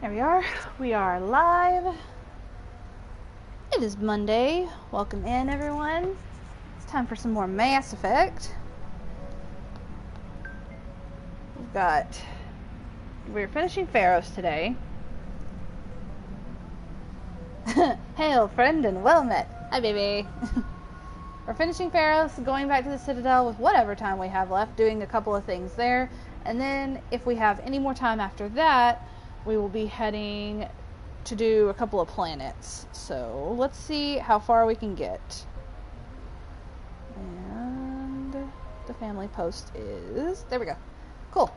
There we are. We are live. It is Monday. Welcome in, everyone. It's time for some more Mass Effect. We're finishing Feros today. Hail, friend, and well met. Hi, baby. We're finishing Feros, going back to the Citadel with whatever time we have left, doing a couple of things there. And then, if we have any more time after that, we will be heading to do a couple of planets. So, let's see how far we can get. And the family post is... There we go. Cool.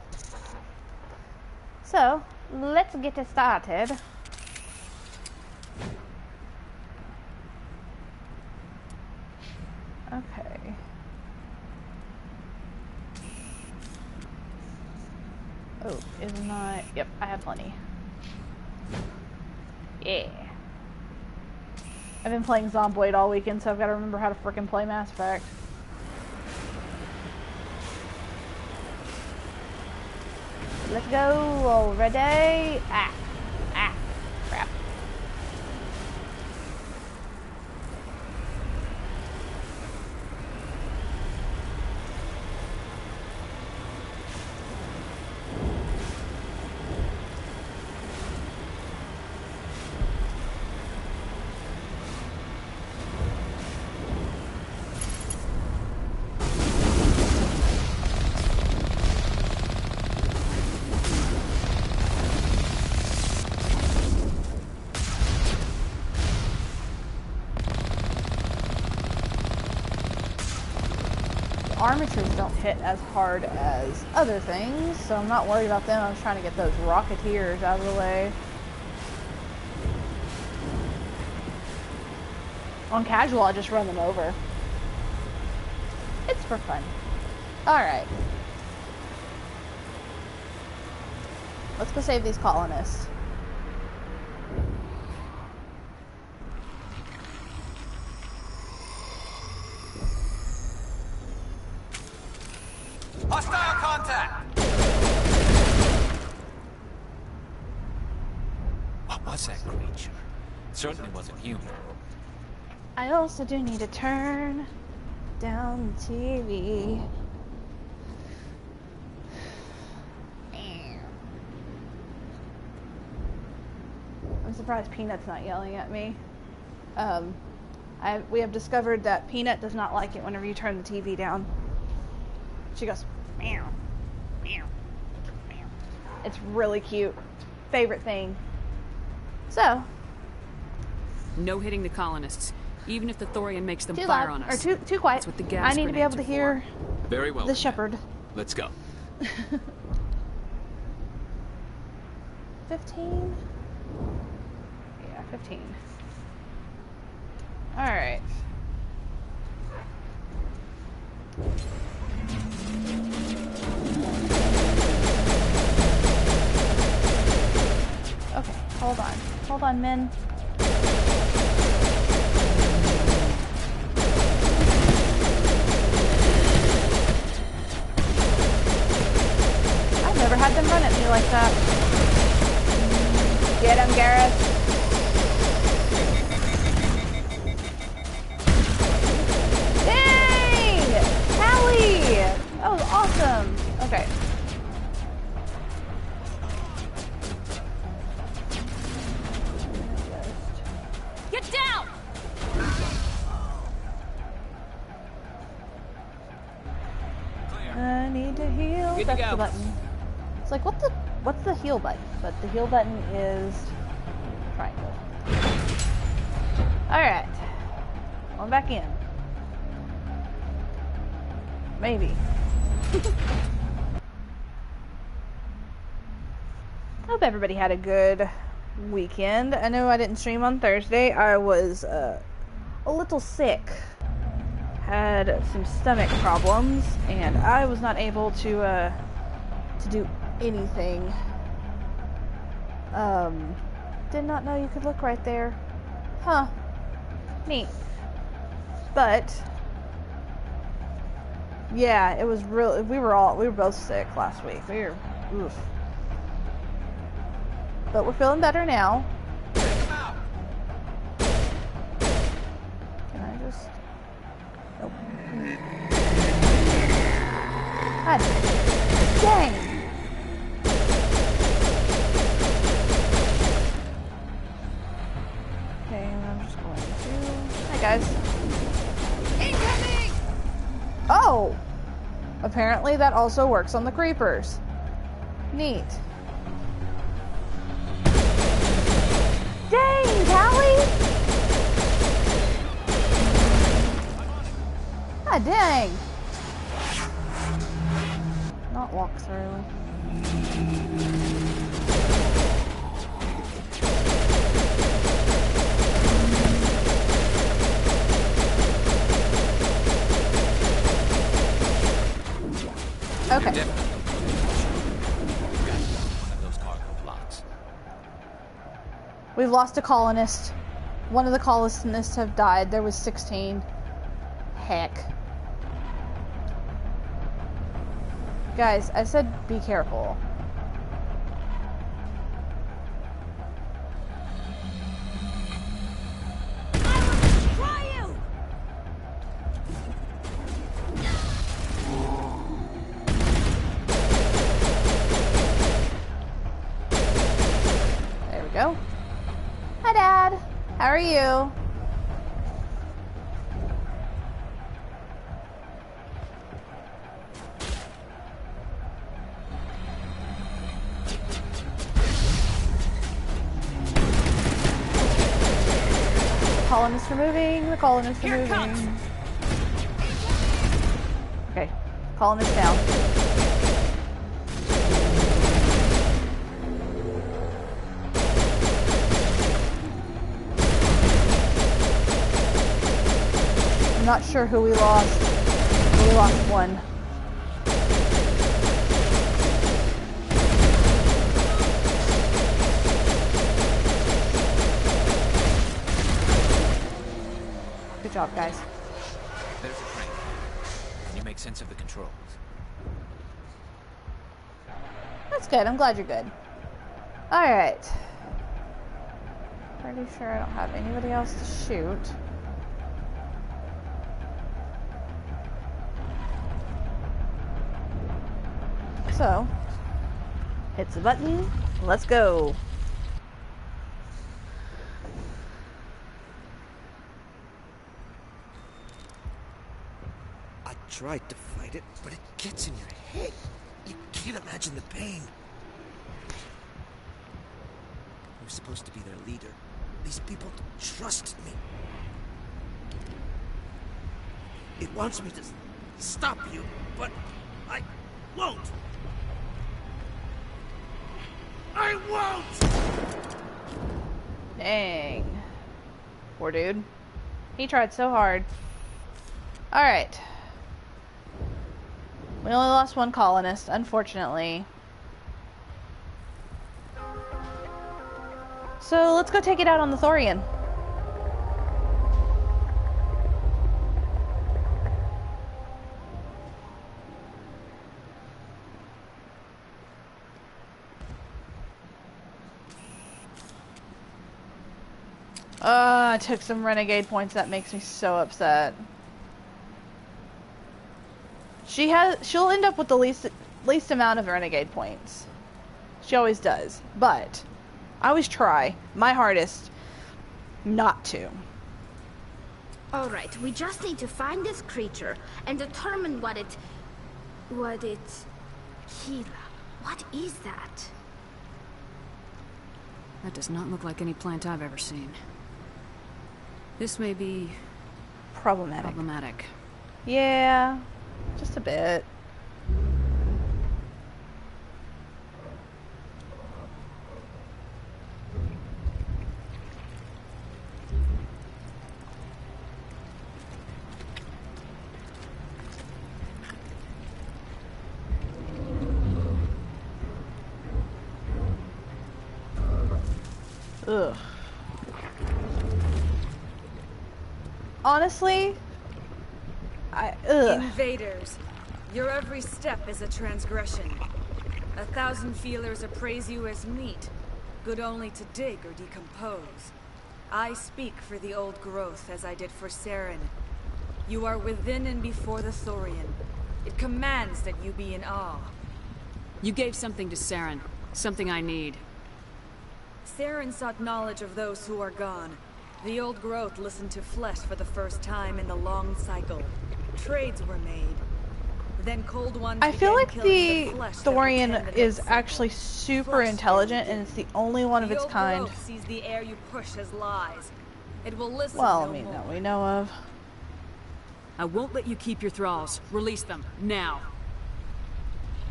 So, let's get it started. Okay. Oh, is not... Yep, I have plenty. Yeah. I've been playing Zomboid all weekend, so I've got to remember how to frickin' play Mass Effect. Let's go already. Crap. Armatures don't hit as hard as other things, so I'm not worried about them. I'm trying to get those Rocketeers out of the way. On casual, I just run them over. It's for fun. Alright. Let's go save these colonists. Hostile contact! What was that creature? It certainly wasn't human. I also do need to turn down the TV. I'm surprised Peanut's not yelling at me. We have discovered that Peanut does not like it whenever you turn the TV down. She goes, meow, meow, meow. It's really cute. Favorite thing. So. No hitting the colonists, even if the Thorian makes them Too fire loud, on us. or too quiet. That's what the gas I need to be able to hear Very well, the Shepard. Let's go. 15? Yeah, 15. Alright. Okay, hold on. Hold on, men. I've never had them run at me like that. Get him, Gareth. Dang! Hallie! That was awesome. Okay. Get down! I need to heal. Good to That's go. the button. It's like, what's the heal button? But the heal button is triangle. Alright. Going back in. Maybe. Hope everybody had a good weekend. I know I didn't stream on Thursday. I was a little sick. Had some stomach problems, and I was not able to do anything. Did not know you could look right there. Huh. Neat. But yeah, it was really, we were both sick last week. Oof. but we're feeling better now. Can I just... Nope. God dang! Okay, I'm just going to... Hi, guys. Incoming! Oh! Apparently that also works on the creepers. Neat. Dang, Callie! Ah, dang! Not walk through. Okay. One of those cargo blocks. We've lost a colonist. One of the colonists have died. There was 16. Heck. Guys, I said be careful. Go. Hi, Dad. How are you? The colonists are moving. The colonists are moving. Okay. Colonists down. I'm not sure who we lost. We lost one. Good job, guys. There's a train. Can you make sense of the controls? That's good. I'm glad you're good. Alright. Pretty sure I don't have anybody else to shoot. So, hits the button, let's go. I tried to fight it, but it gets in your head. You can't imagine the pain. I was supposed to be their leader. These people trusted me. It wants me to stop you, but I won't. I won't! Dang. Poor dude. He tried so hard. Alright. We only lost one colonist, unfortunately. So let's go take it out on the Thorian. I took some renegade points. That makes me so upset. She'll end up with the least amount of renegade points. She always does. But I always try my hardest not to. Alright, we just need to find this creature and determine what it... Hila. What is that? That does not look like any plant I've ever seen. This may be... problematic. Yeah, just a bit. Ugh. Honestly, Invaders, your every step is a transgression. 1,000 feelers appraise you as meat. good only to dig or decompose. I speak for the old growth as I did for Saren. You are within and before the Thorian. It commands that you be in awe. You gave something to Saren. Something I need. Saren sought knowledge of those who are gone. The old growth listened to flesh for the first time in the long cycle. Trades were made. Then cold ones I feel began like killing the flesh that Thorian pretended is it's actually simple. super intelligent, and it's the only one of The its old kind. growth sees the air you push as lies. It will listen Well, no I mean, more. that we know of. I won't let you keep your thralls. Release them, now.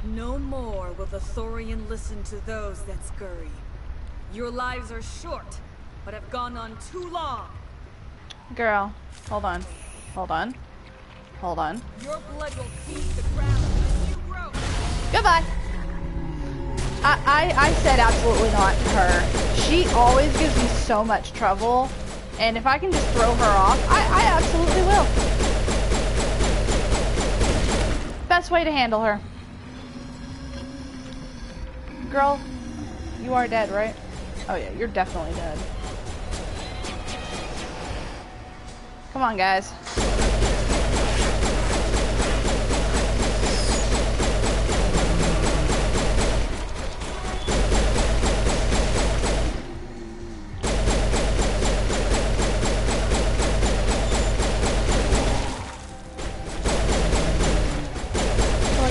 No more will the Thorian listen to those that scurry. Your lives are short, but have gone on too long. Girl, hold on. Hold on. Hold on. Your blood will feed the ground as you grow. Goodbye. I said absolutely not to her. She always gives me so much trouble, and if I can just throw her off, I absolutely will. Best way to handle her. Girl, you are dead, right? Oh yeah, you're definitely dead. Come on, guys.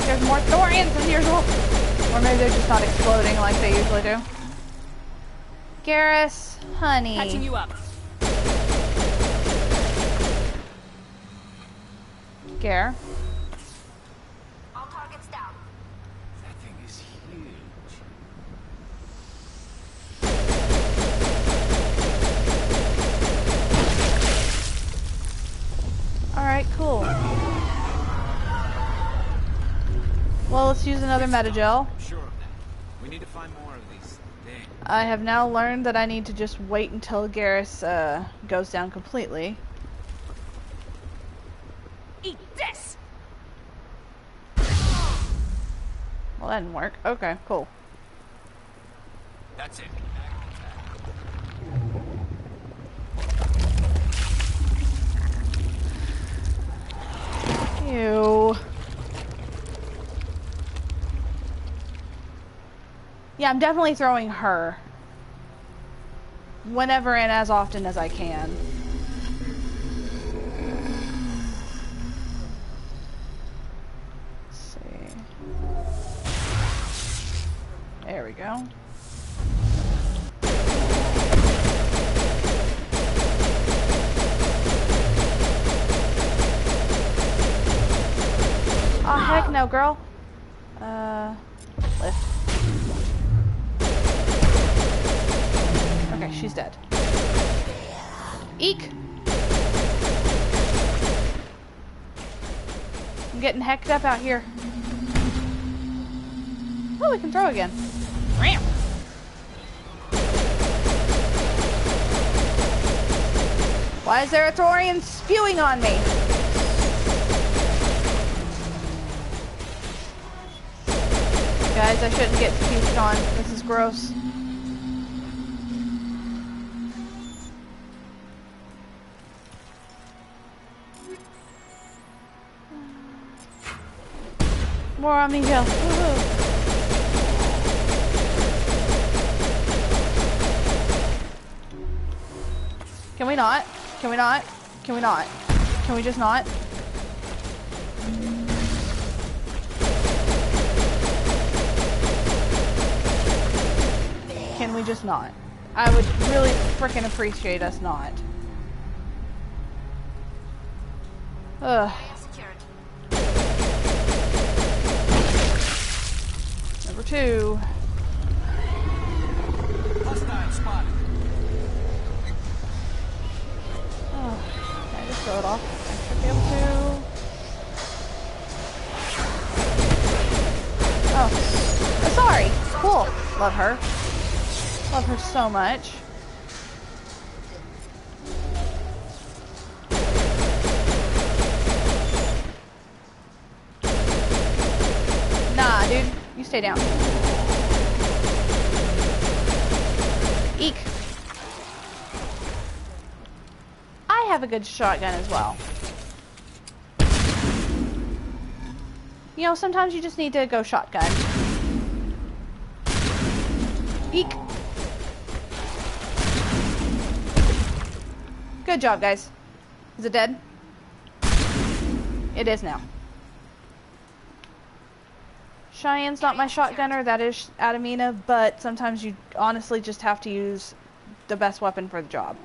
There's more Thorians than usual. Or maybe they're just not exploding like they usually do. Garrus, honey. Patching you up. Gar. All targets down. That thing is huge. Alright, cool. Well, let's use another metagel. I'm sure of that. We need to find more of these things. I have now learned that I need to just wait until Garrus goes down completely. Eat this! Well, that didn't work. Okay, cool. That's it. Ew. Yeah, I'm definitely throwing her. Whenever and as often as I can. Let's see. There we go. Oh, heck no, girl. Lift. Okay, she's dead. Eek! I'm getting hecked up out here. Oh, we can throw again. Ram! Why is there a Thorian spewing on me? Guys, I shouldn't get spewed on. This is gross. More on me, Jill. Woohoo. Can we not? Can we not? Can we not? Can we just not? Can we just not? I would really frickin' appreciate us not. Ugh. Number 2. Hostile spotted. Oh, can I just throw it off? I should be able to. Oh, sorry. Cool. Love her. Love her so much. Nah, dude. You stay down. Eek. I have a good shotgun as well. You know, sometimes you just need to go shotgun. Eek. Good job, guys. Is it dead? It is now. Cheyenne's not my shotgunner, that is Adamina, but sometimes you honestly just have to use the best weapon for the job.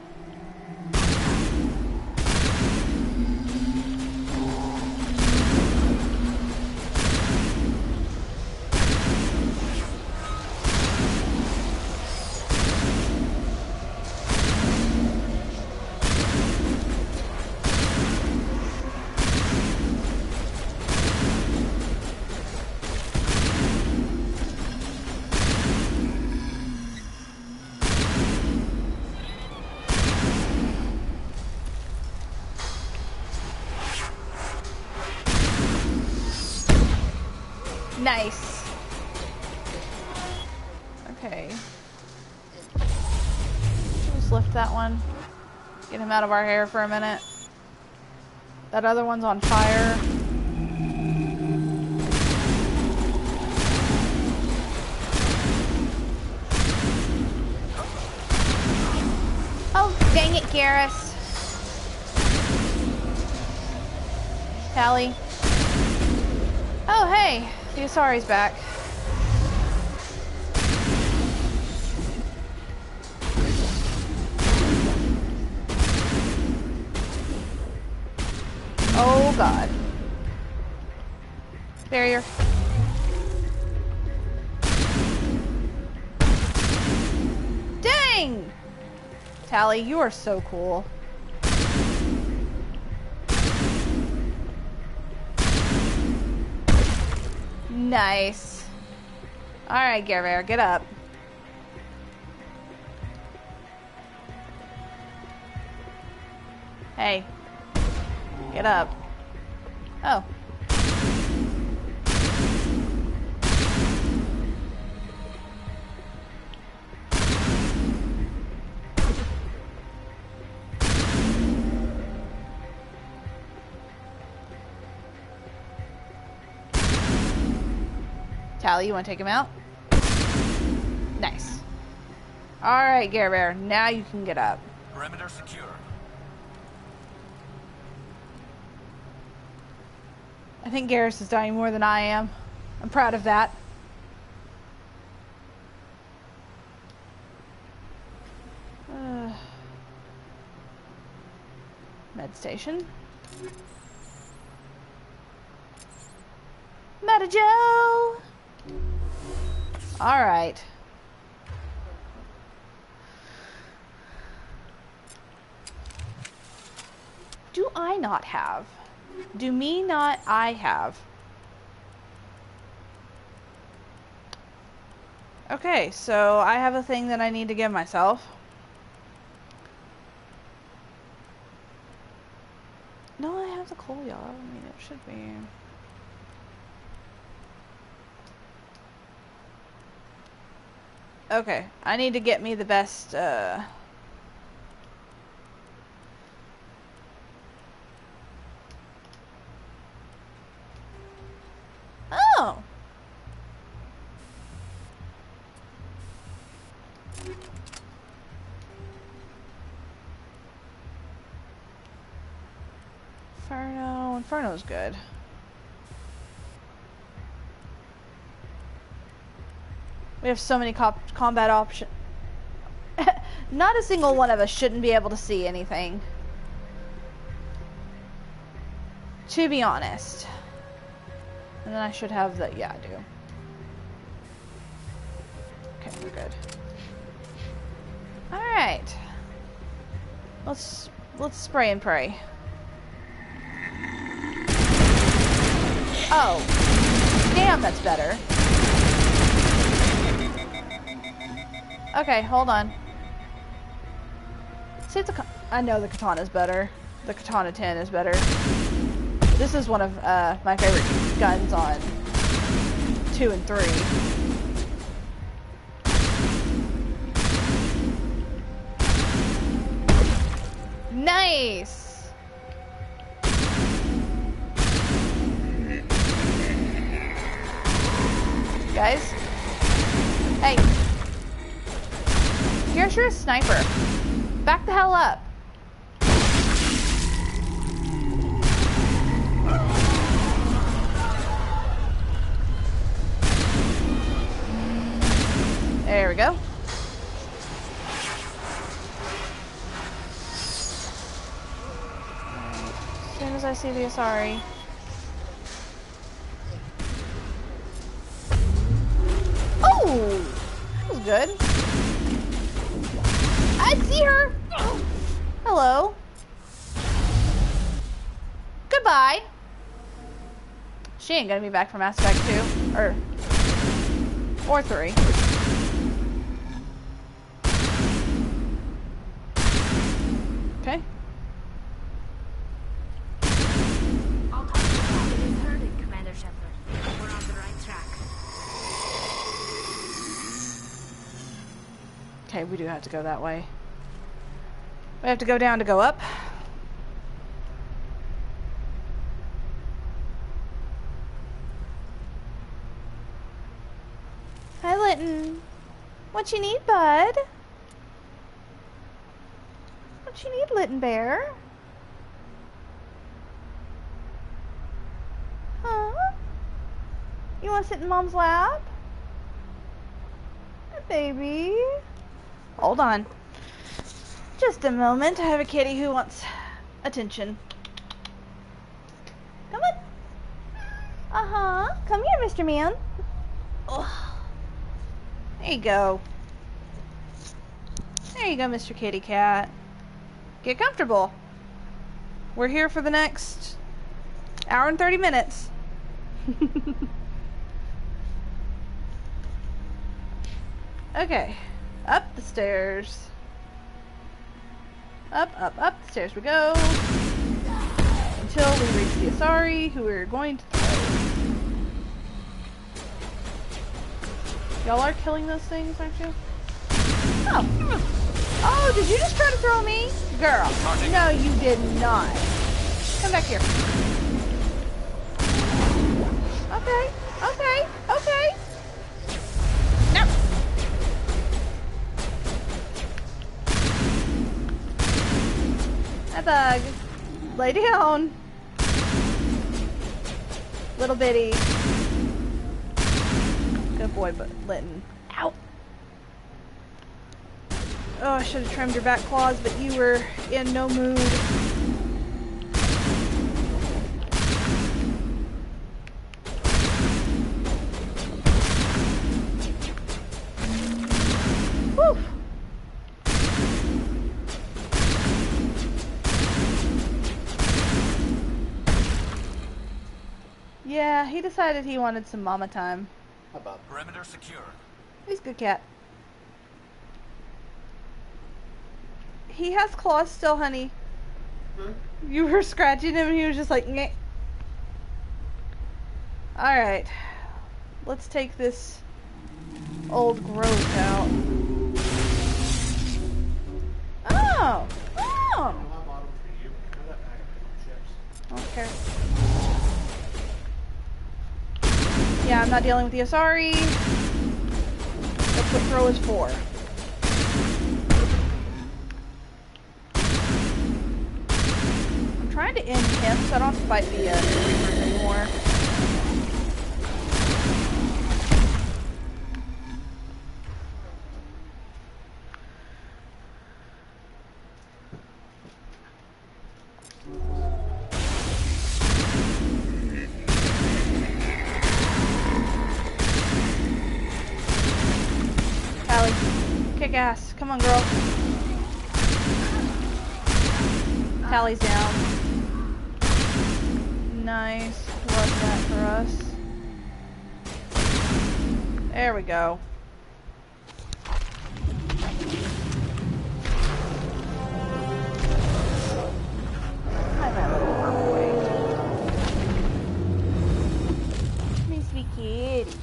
Nice. Okay. Just lift that one. Get him out of our hair for a minute. That other one's on fire. Oh, dang it, Garrus. Tally. Oh, hey. The Asari's back. Oh, God. Barrier. Dang! Tally, you are so cool. Nice. Alright, Gerber, get up. Hey. Get up. Oh. Tally, you want to take him out? Nice. Alright, Gerber, now you can get up. Perimeter secure. I think Garrus is dying more than I am. I'm proud of that. Med station. Meta Joe! Alright. Do I not have? Do me not I have? Okay, so I have a thing that I need to give myself. No, I have the coal, y'all. I mean, it should be. Okay, I need to get me the best, Oh! Inferno's good. We have so many combat options. Not a single one of us shouldn't be able to see anything. To be honest. And then I should have the... Yeah, I do. Okay, we're good. Alright. Let's spray and pray. Oh. Damn, that's better. Okay, hold on. See if I know the katana's better. The katana 10 is better. This is one of my favorite guns on 2 and 3. Nice. Guys. Hey. You're sure a sniper. Back the hell up. There we go. As soon as I see the Asari. Oh! That was good. I see her! Hello. Goodbye. She ain't gonna be back from Mass Effect 2. Or 3. Okay. All target is hurting, Commander Shepard. We're on the right track. Okay, we do have to go that way. We have to go down to go up. Hi, Linton. What you need, bud? What you need, Linton Bear? Huh? You want to sit in Mom's lap? Hi, baby. Hold on. Just a moment. I have a kitty who wants attention. Come on. Uh-huh. Come here, Mr. Man. Ugh. There you go. There you go, Mr. Kitty Cat. Get comfortable. We're here for the next hour and 30 minutes. Okay. Up the stairs. Up the stairs we go. Until we reach the Asari, who we're going to throw. Y'all are killing those things, aren't you? Oh. Oh, did you just try to throw me? Girl. No, you did not. Come back here. Okay. Okay. Okay. No. Hi, bug. Lay down. Little bitty. Good boy, but Linton. Ow. Oh, I should have trimmed your back claws, but you were in no mood. Whew. Yeah, he decided he wanted some mama time. How about perimeter secured? He's a good cat. He has claws still, honey. You were scratching him and he was just like, nyeh. Alright. Let's take this old growth out. Oh! Oh! I don't care. Yeah, I'm not dealing with the Asari. That's what throw is for. I'm trying to end him so I don't have to fight the Reapers anymore. Kick ass. Come on, girl. Tally's down. Nice. Love that for us. There we go. Hi, my little boy. My sweet kitty.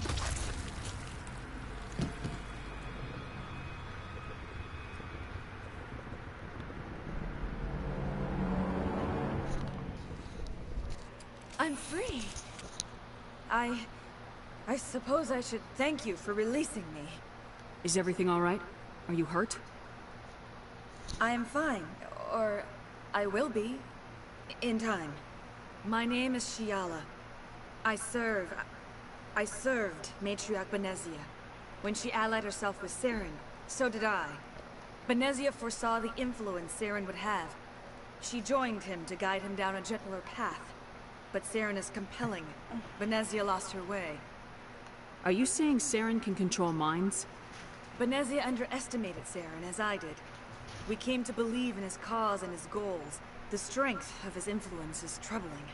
I'm free. I suppose I should thank you for releasing me. Is everything all right? Are you hurt? I am fine, or I will be, in time. My name is Shiala. I served Matriarch Benezia. When she allied herself with Saren, so did I. Benezia foresaw the influence Saren would have. She joined him to guide him down a gentler path. But Saren is compelling. Benezia lost her way. Are you saying Saren can control minds? Benezia underestimated Saren, as I did. We came to believe in his cause and his goals. The strength of his influence is troubling.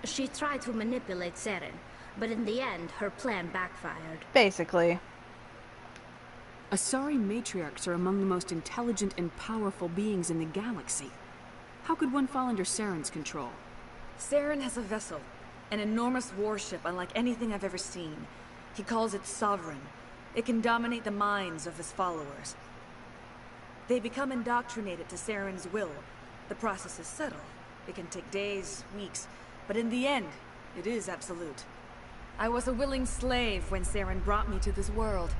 She tried to manipulate Saren, but in the end, her plan backfired. Basically. Asari matriarchs are among the most intelligent and powerful beings in the galaxy. How could one fall under Saren's control? Saren has a vessel, an enormous warship unlike anything I've ever seen. He calls it Sovereign. It can dominate the minds of his followers. They become indoctrinated to Saren's will. The process is subtle. It can take days, weeks, but in the end, it is absolute. I was a willing slave when Saren brought me to this world.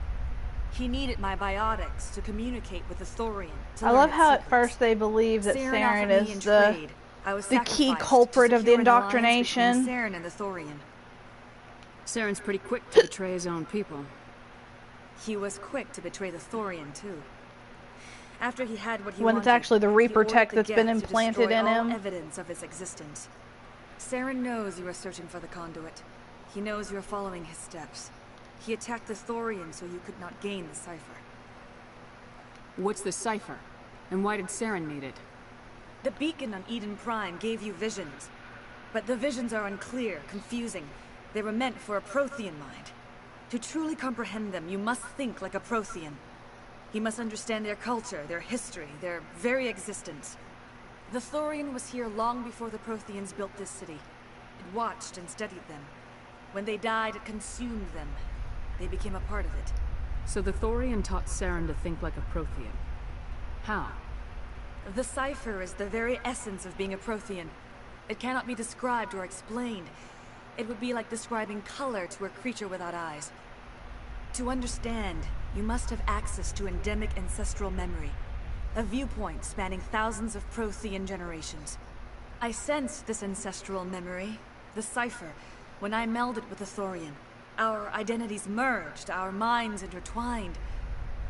He needed my biotics to communicate with the Thorian. I love how at first they believe that Saren is the key culprit of the indoctrination. Saren and the Thorian. Saren's pretty quick to betray his own people. He was quick to betray the Thorian, too. After he had what he when wanted, it's actually the Reaper tech that's been implanted in him. Evidence of his existence. Saren knows you are searching for the conduit. He knows you are following his steps. He attacked the Thorian so you could not gain the cipher. What's the cipher? And why did Saren need it? The beacon on Eden Prime gave you visions. But the visions are unclear, confusing. They were meant for a Prothean mind. To truly comprehend them, you must think like a Prothean. You must understand their culture, their history, their very existence. The Thorian was here long before the Protheans built this city. It watched and studied them. When they died, it consumed them. They became a part of it. So the Thorian taught Saren to think like a Prothean. How? The cipher is the very essence of being a Prothean. It cannot be described or explained. It would be like describing color to a creature without eyes. To understand, you must have access to endemic ancestral memory. A viewpoint spanning thousands of Prothean generations. I sensed this ancestral memory, the cipher, when I melded with the Thorian. Our identities merged, our minds intertwined.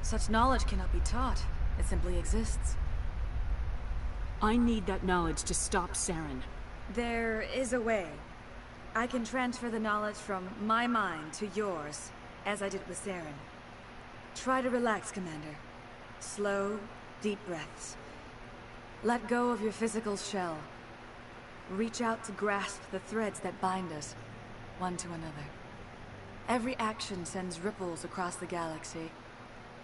Such knowledge cannot be taught. It simply exists. I need that knowledge to stop Saren. There is a way. I can transfer the knowledge from my mind to yours, as I did with Saren. Try to relax, Commander. Slow, deep breaths. Let go of your physical shell. Reach out to grasp the threads that bind us, one to another. Every action sends ripples across the galaxy.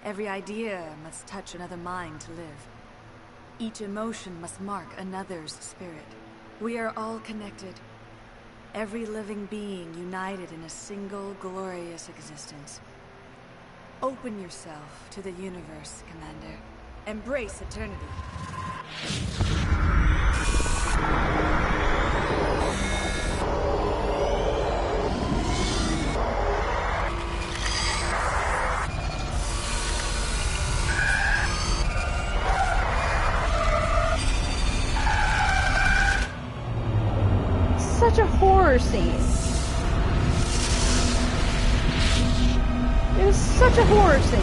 Every idea must touch another mind to live. Each emotion must mark another's spirit. We are all connected. Every living being united in a single glorious existence. Open yourself to the universe, Commander. Embrace eternity. Such a horror scene. It was such a horror scene.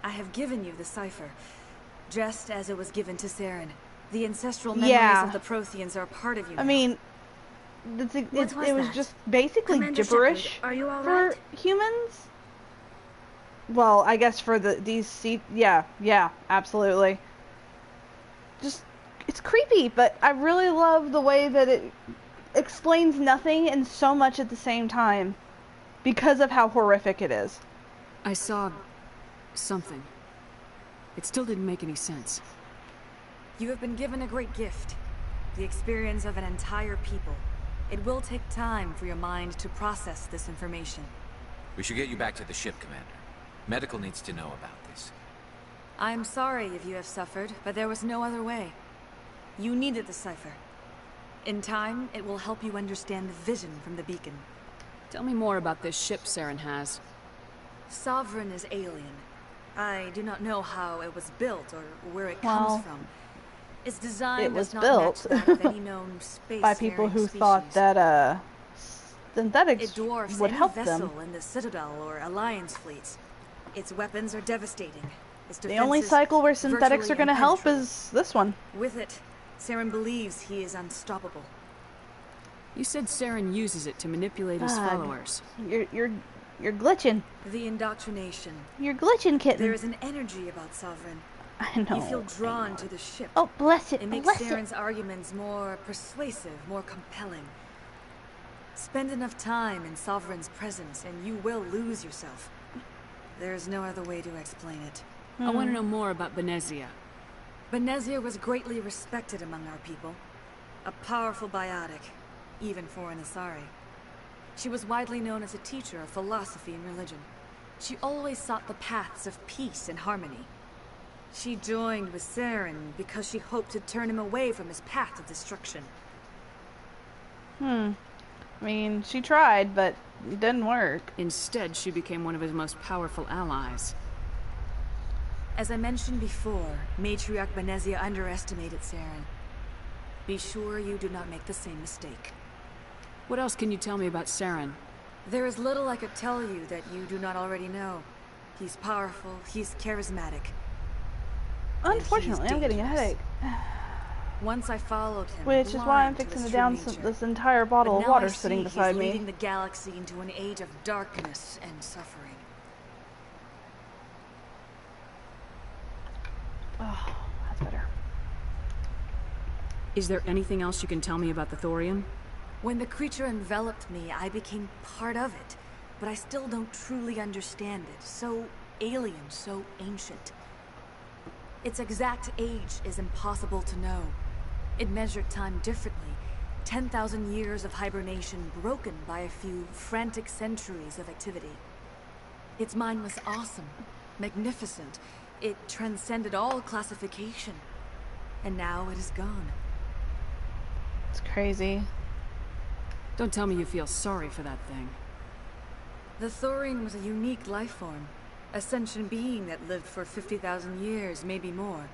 I have given you the cipher, just as it was given to Saren. The ancestral memories of the Protheans are a part of you now. I mean, it was just basically Commander gibberish Shepard, are you all for right? humans. Well, I guess for yeah, absolutely. Just, it's creepy, but I really love the way that it explains nothing and so much at the same time because of how horrific it is. I saw something. It still didn't make any sense. You have been given a great gift. The experience of an entire people. It will take time for your mind to process this information. We should get you back to the ship, Commander. Medical needs to know about this. I'm sorry if you have suffered, but there was no other way. You needed the cipher. In time, it will help you understand the vision from the beacon. Tell me more about this ship Saren has. Sovereign is alien. I do not know how it was built or where it Well, comes from. Its design it was does not built match that of any known space by people who thought that synthetics it dwarfs would any help vessel them. in the Citadel or Alliance fleets. Its weapons are devastating. Its The only defenses cycle where synthetics virtually are going to help impenetrable. is this one. With it, Saren believes he is unstoppable. You said Saren uses it to manipulate his God. followers. You're glitching. The indoctrination. You're glitching, kitten. There is an energy about Sovereign. I know. You feel drawn to the ship. Oh, bless it. It makes Bless Saren's arguments more persuasive, more compelling. Spend enough time in Sovereign's presence and you will lose yourself. There's no other way to explain it. I want to know more about Benezia. Benezia was greatly respected among our people. A powerful biotic, even for an Asari. She was widely known as a teacher of philosophy and religion. She always sought the paths of peace and harmony. She joined with Saren because she hoped to turn him away from his path of destruction. I mean, she tried, but it didn't work. Instead, she became one of his most powerful allies. As I mentioned before, Matriarch Benezia underestimated Saren. Be sure you do not make the same mistake. What else can you tell me about Saren? There is little I could tell you that you do not already know. He's powerful, he's charismatic. Unfortunately, I'm getting a headache. Once I followed him, Which is why I'm blind to fixing his to down true nature. this entire bottle But of now water I see sitting beside he's me. leading the galaxy into an age of darkness and suffering. Oh, that's better. Is there anything else you can tell me about the Thorian? When the creature enveloped me, I became part of it. But I still don't truly understand it. So alien, so ancient. Its exact age is impossible to know. It measured time differently. 10,000 years of hibernation broken by a few frantic centuries of activity. Its mind was awesome, magnificent. It transcended all classification. And now it is gone. It's crazy. Don't tell me you feel sorry for that thing. The Thorian was a unique life form. A sentient being that lived for 50,000 years, maybe more.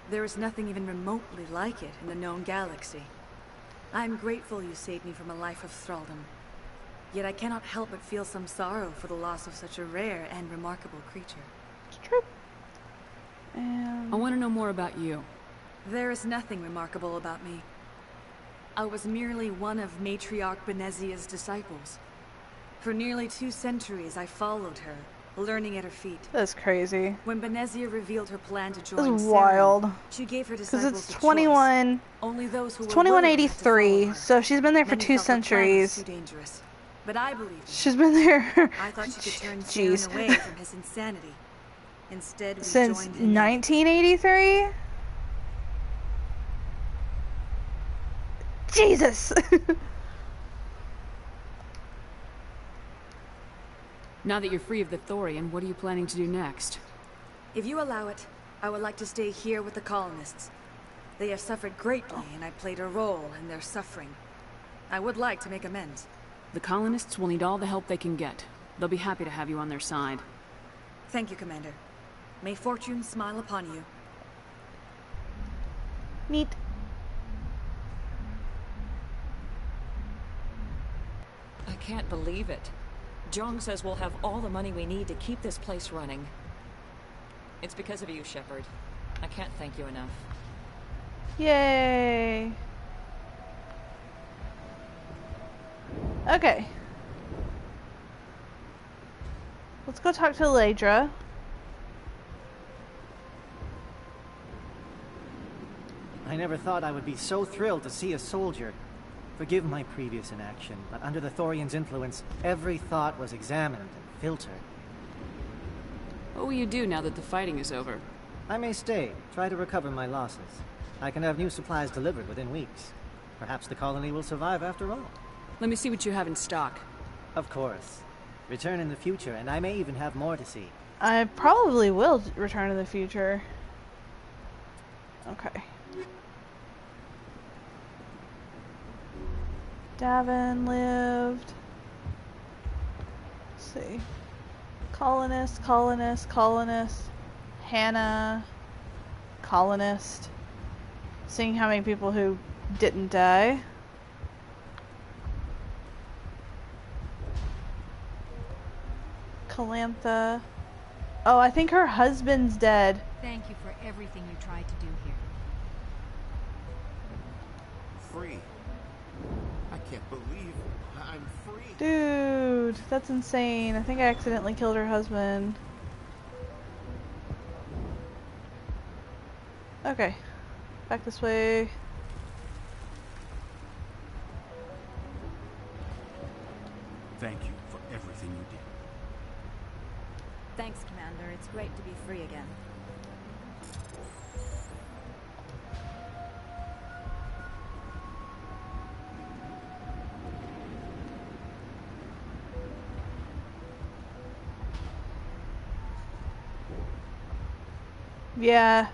There is nothing even remotely like it in the known galaxy. I'm grateful you saved me from a life of thraldom. Yet I cannot help but feel some sorrow for the loss of such a rare and remarkable creature. It's true. And I want to know more about you. There is nothing remarkable about me. I was merely one of Matriarch Benezia's disciples. For nearly 2 centuries I followed her, learning at her feet. that's crazy. When Benezia revealed her plan to This join is Saren, wild. she gave her Because disciples it's a choice. 21. Only those who It's were willing had to 2183, follow her. so she's been there for Many 2 felt her plan was centuries. too dangerous, but I believed in She's been there. her. I thought she could turn Jeez. Saren away from his insanity. Instead, we Since joined him. 1983? Jesus! Now that you're free of the Thorian, what are you planning to do next? If you allow it, I would like to stay here with the colonists. They have suffered greatly, and I played a role in their suffering. I would like to make amends. The colonists will need all the help they can get. They'll be happy to have you on their side. Thank you, Commander. May fortune smile upon you. Neat. I can't believe it. Jong says we'll have all the money we need to keep this place running. It's because of you, Shepard. I can't thank you enough. Yay! Okay. Let's go talk to Ladra. I never thought I would be so thrilled to see a soldier. Forgive my previous inaction, but under the Thorian's influence, every thought was examined and filtered. What will you do now that the fighting is over? I may stay, try to recover my losses. I can have new supplies delivered within weeks. Perhaps the colony will survive after all. Let me see what you have in stock. Of course. Return in the future, and I may even have more to see. I probably will return in the future. Okay. Davin lived. Let's see. Colonist, colonist, colonist. Hannah. Colonist. Seeing how many people who didn't die. Calantha. Oh, I think her husband's dead. Thank you for everything you tried to do here. Free. I can't believe I'm free. Dude, that's insane. I think I accidentally killed her husband. Okay. Back this way. Thank you for everything you did. Thanks, Commander. It's great to be free again. Yeah.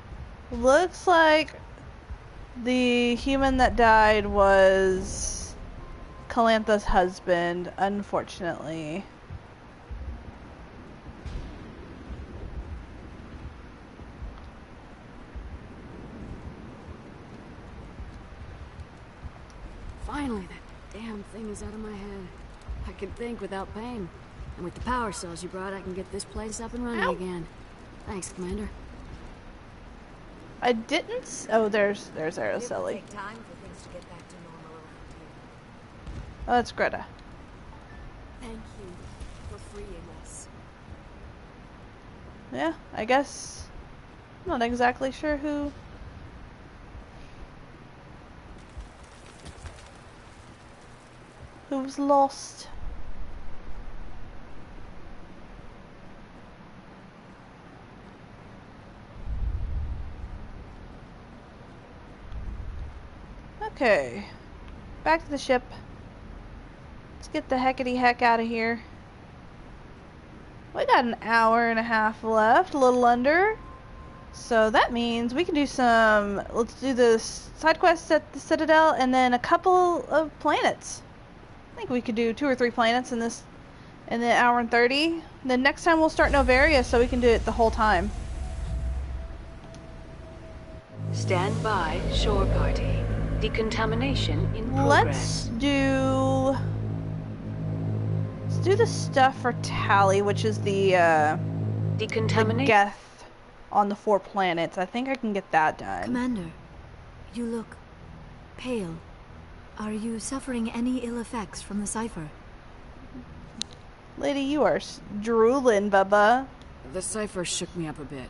Looks like the human that died was Calantha's husband, unfortunately. Finally, that damn thing is out of my head. I can think without pain. And with the power cells you brought, I can get this place up and running again. Thanks, Commander. I didn't. Oh, there's It will Araceli. take time for things to get back to normal around here. Oh, that's Greta. Thank you for freeing us. Yeah, I guess. I'm not exactly sure who's lost. Okay, back to the ship. Let's get the heckity heck out of here. We got an hour and a half left, a little under. So that means we can do some, let's do the side quests at the Citadel and then a couple of planets. I think we could do 2 or 3 planets in the hour and 30. Then next time we'll start Novaria so we can do it the whole time. Stand by, shore party. Decontamination in progress. Let's do the stuff for Tally, which is the Decontamination. Geth on the 4 planets. I think I can get that done. Commander, you look pale. Are you suffering any ill effects from the cipher? Lady, you are drooling, Bubba. The cipher shook me up a bit.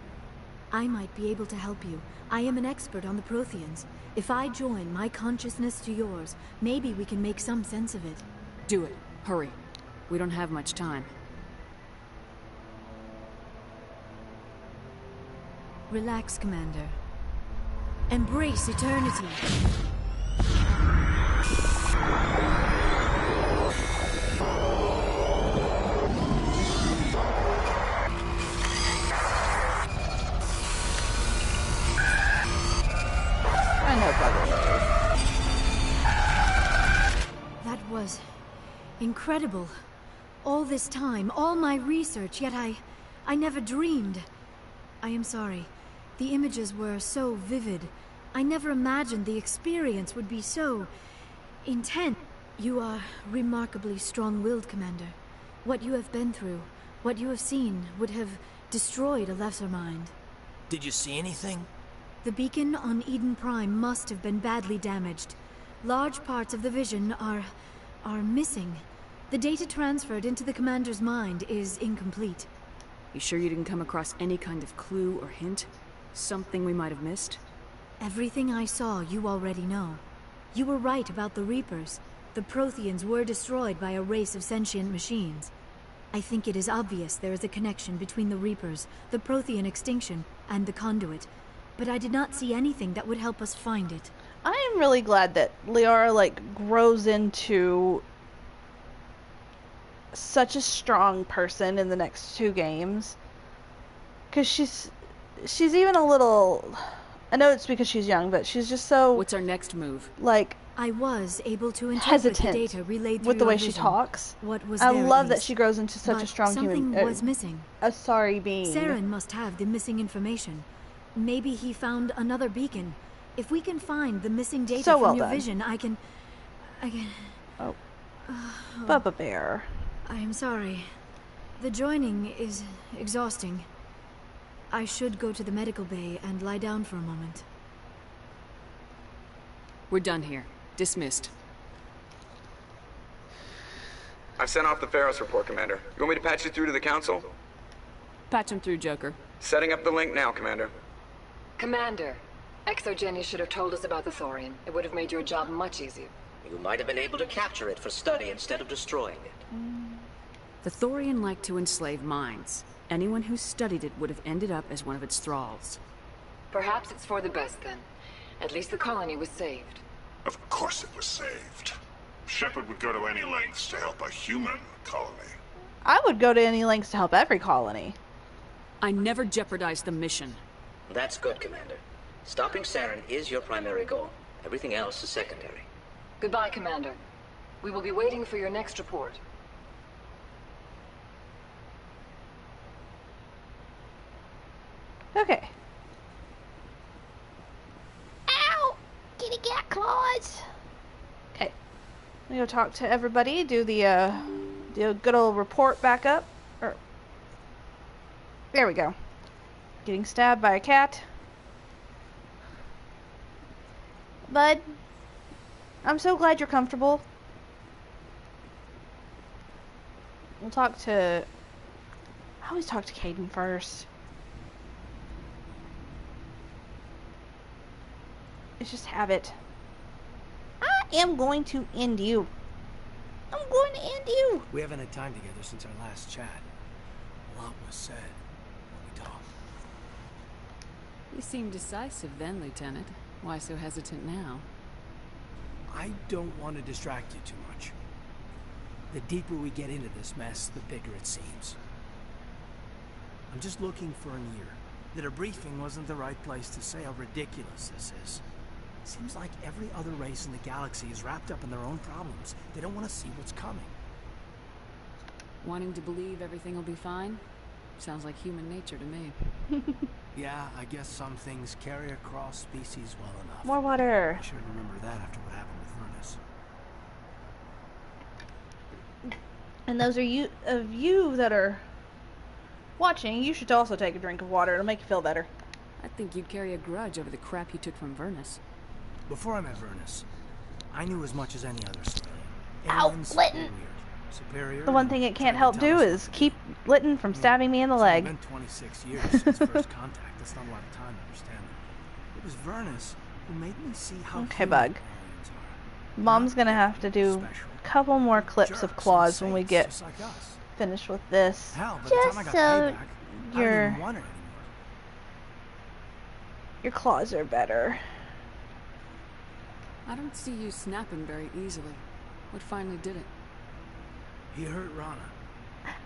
I might be able to help you. I am an expert on the Protheans. If I join my consciousness to yours, maybe we can make some sense of it. Do it. Hurry. We don't have much time. Relax, Commander. Embrace eternity. I know, Bubba. That was incredible. All this time, all my research, yet I never dreamed. I am sorry. The images were so vivid. I never imagined the experience would be so intense. You are remarkably strong-willed, Commander. What you have been through, what you have seen, would have destroyed a lesser mind. Did you see anything? The beacon on Eden Prime must have been badly damaged. Large parts of the vision are missing. The data transferred into the Commander's mind is incomplete. You sure you didn't come across any kind of clue or hint? Something we might have missed? Everything I saw you already know. You were right about the Reapers. The Protheans were destroyed by a race of sentient machines. I think it is obvious there is a connection between the Reapers, the Prothean extinction, and the Conduit. but I did not see anything that would help us find it. I am really glad that Liara, like, grows into such a strong person in the next 2 games. Because she's even a little... I know it's because she's young, but she's just so... What's our next move? Like... I was able to interpret the data relayed through with the way your she vision. talks. What was I there, love at that least. she grows into such But a strong something human... was missing. A sorry being. Saren must have the missing information. Maybe he found another beacon. If we can find the missing data So well from your done. vision, I can... Oh. Bubba Bear. I am sorry. The joining is exhausting. I should go to the medical bay and lie down for a moment. We're done here. Dismissed. I've sent off the Feros report, Commander. You want me to patch you through to the Council? Patch him through, Joker. Setting up the link now, Commander. Commander, Exogenius should have told us about the Thorian. It would have made your job much easier. You might have been able to capture it for study instead of destroying it. The Thorian liked to enslave minds. Anyone who studied it would have ended up as one of its thralls. Perhaps it's for the best then. At least the colony was saved. Of course it was saved. Shepard would go to any lengths to help a human colony. I would go to any lengths to help every colony. I never jeopardized the mission. That's good, Commander. Stopping Saren is your primary goal. Everything else is secondary. Goodbye, Commander. We will be waiting for your next report. Okay. Ow! Kitty cat claws! Okay. I'm gonna go talk to everybody, do the good old report back up. There we go. Getting stabbed by a cat. Bud, I'm so glad you're comfortable. We'll talk to... I always talk to Caden first. It's just habit. I am going to end you. I'm going to end you. We haven't had time together since our last chat. A lot was said when we talked. You seem decisive then, Lieutenant. Why so hesitant now? I don't want to distract you too much. The deeper we get into this mess, the bigger it seems. I'm just looking for an ear. The debriefing wasn't the right place to say how ridiculous this is. Seems like every other race in the galaxy is wrapped up in their own problems. They don't want to see what's coming. Wanting to believe everything will be fine? Sounds like human nature to me. Yeah, I guess some things carry across species well enough. More water. I should remember that after what happened with Furnace. And those of you that are watching, you should also take a drink of water. It'll make you feel better. I think you'd carry a grudge over the crap you took from Vernus. Before I met Vernus, I knew as much as any other civilian. Ow, Litton! Superior. The one thing it can't help do is keep Litton from stabbing me in the leg. It's been 26 years since first contact. That's not a lot of time to understand it. It was Vernus who made me see how Okay, Bug. Mom's gonna have to do a couple more clips of claws when we get finished with this. Hell, Just so your claws are better. I don't see you snapping very easily. What finally did it? He hurt Rana.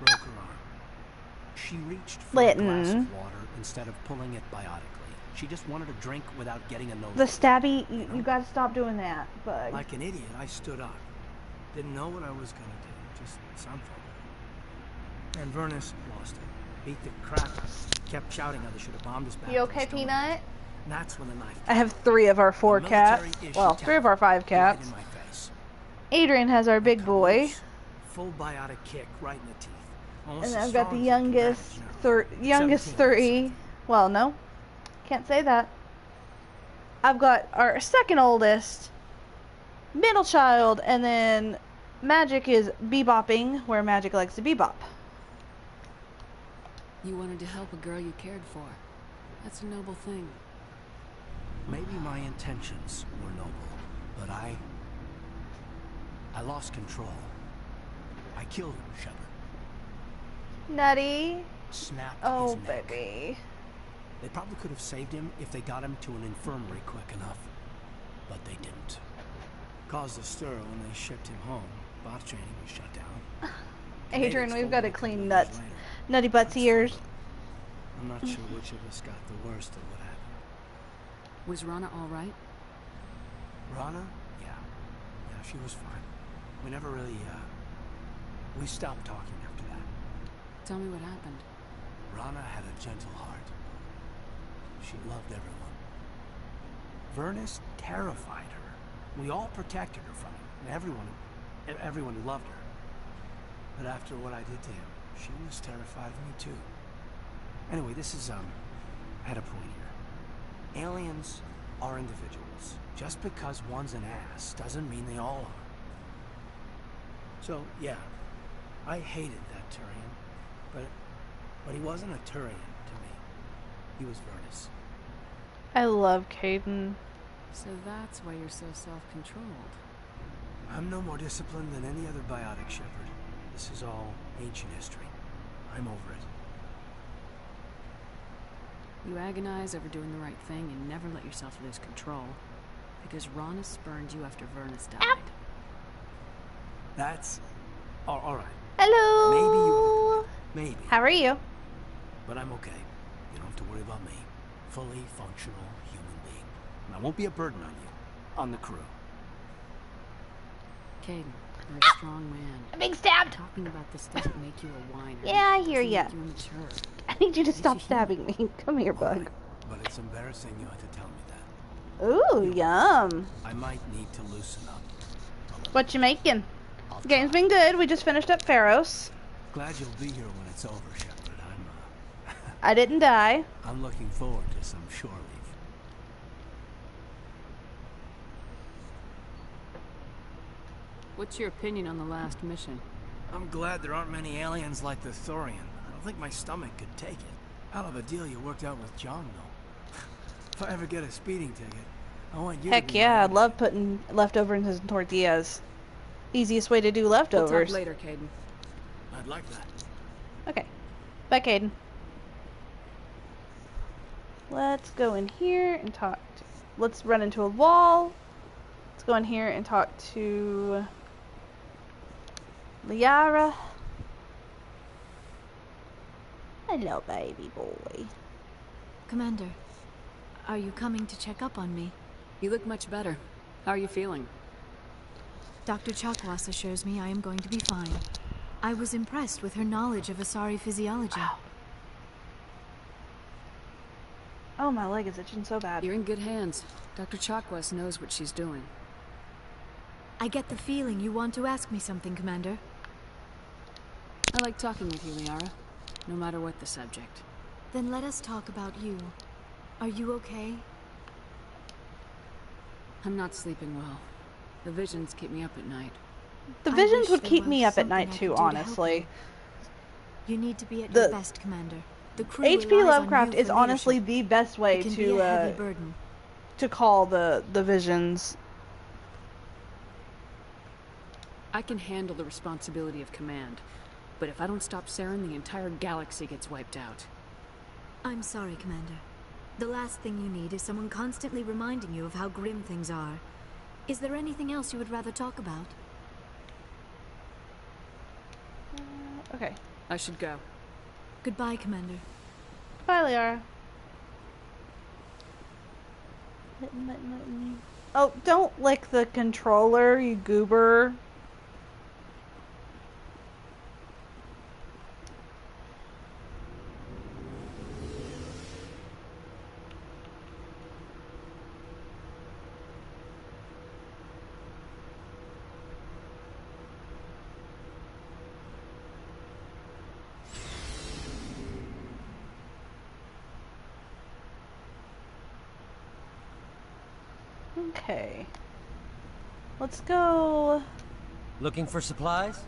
Broke her arm. She reached for a glass of water instead of pulling it biotically. She just wanted a drink without getting a nose. The stabby, you gotta stop doing that, Bug. Like an idiot, I stood up. Didn't know what I was gonna do. Just something. And Vernus lost it. Beat the crap out of it. Kept shouting how they should have bombed us back. You okay, Peanut? And that's when the knife. I have 3 of our 4 cats. Well, 3 of our 5 cats. Adrian has our big boy. Full biotic kick right in the teeth. And I've got the youngest 3. Well, no. Can't say that. I've got our second oldest, middle child, and then Magic is bebopping where Magic likes to bebop. You wanted to help a girl you cared for. That's a noble thing. Maybe my intentions were noble, but I lost control. I killed Shepard. Nutty. Snapped oh, his neck. baby. They probably could have saved him if they got him to an infirmary quick enough. But they didn't. Caused a stir when they shipped him home. Box training was shut down. Adrian, we've got to clean nuts. Nutty Butts ears. I'm not sure which of us got the worst of what happened. Was Rana all right? Rana? Yeah. Yeah, she was fine. We never really, we stopped talking after that. Tell me what happened. Rana had a gentle heart. She loved everyone. Vernus terrified her. We all protected her from him. And everyone who loved her. But after what I did to him, she was terrified of me too. Anyway, this is, I had a point here. Aliens are individuals. Just because one's an ass doesn't mean they all are. So, yeah, I hated that Turian, but he wasn't a Turian to me. He was Vernus. I love Caden. So that's why you're so self-controlled. I'm no more disciplined than any other biotic shepherd. This is all ancient history. I'm over it. You agonize over doing the right thing and never let yourself lose control. Because Rana spurned you after Vernus died. Ow. That's... all right. Hello! Maybe you have a point. Maybe. How are you? But I'm okay. You don't have to worry about me. Fully functional human being. And I won't be a burden on you. On the crew. Caden, you're a strong man. I'm being stabbed! Talking about this doesn't make you a whiner. Yeah, I hear ya. Make you immature. I need you to stop stabbing me. Come here, bug. Right. But it's embarrassing you had to tell me that. Ooh, yum. I might need to loosen up. What you making? Game's been good. We just finished up Feros. Glad you'll be here when it's over, Shepard. I didn't die. I'm looking forward to some shore leave. What's your opinion on the last mission? I'm glad there aren't many aliens like the Thorian. I don't think my stomach could take it. Hell of a deal you worked out with John, though. If I ever get a speeding ticket, I want you Heck to be yeah, my I'd love putting leftovers in tortillas. Easiest way to do leftovers. We'll talk later, Caden. I'd like that. Okay. Bye, Caden. Let's go in here and talk to... Let's run into a wall. Let's go in here and talk to... Liara. Hello, baby boy. Commander, are you coming to check up on me? You look much better. How are you feeling? Dr. Chakwas assures me I am going to be fine. I was impressed with her knowledge of Asari physiology. Wow. Oh, my leg is itching so bad. You're in good hands. Dr. Chakwas knows what she's doing. I get the feeling you want to ask me something, Commander. I like talking with you, Liara. No matter what the subject. Then let us talk about you. Are you okay? I'm not sleeping well. The visions keep me up at night. The visions would keep me up at night too, honestly. You need to be at your best, Commander. The crew H.P. Lovecraft is honestly the best way to call the visions. I can handle the responsibility of command, but if I don't stop Saren, the entire galaxy gets wiped out. I'm sorry, Commander. The last thing you need is someone constantly reminding you of how grim things are. Is there anything else you would rather talk about? Okay. I should go. Goodbye, Commander. Bye, Liara. Oh, don't lick the controller, you goober. Okay. Let's go... Looking for supplies?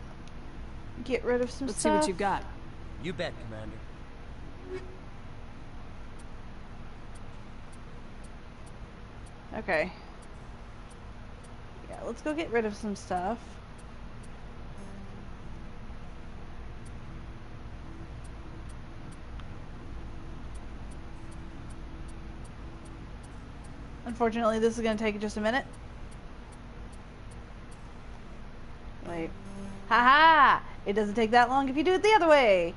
Get rid of some stuff. Let's see what you got. You bet, Commander. Okay. Yeah, let's go get rid of some stuff. Unfortunately, this is going to take just a minute. Wait. Haha! It doesn't take that long if you do it the other way.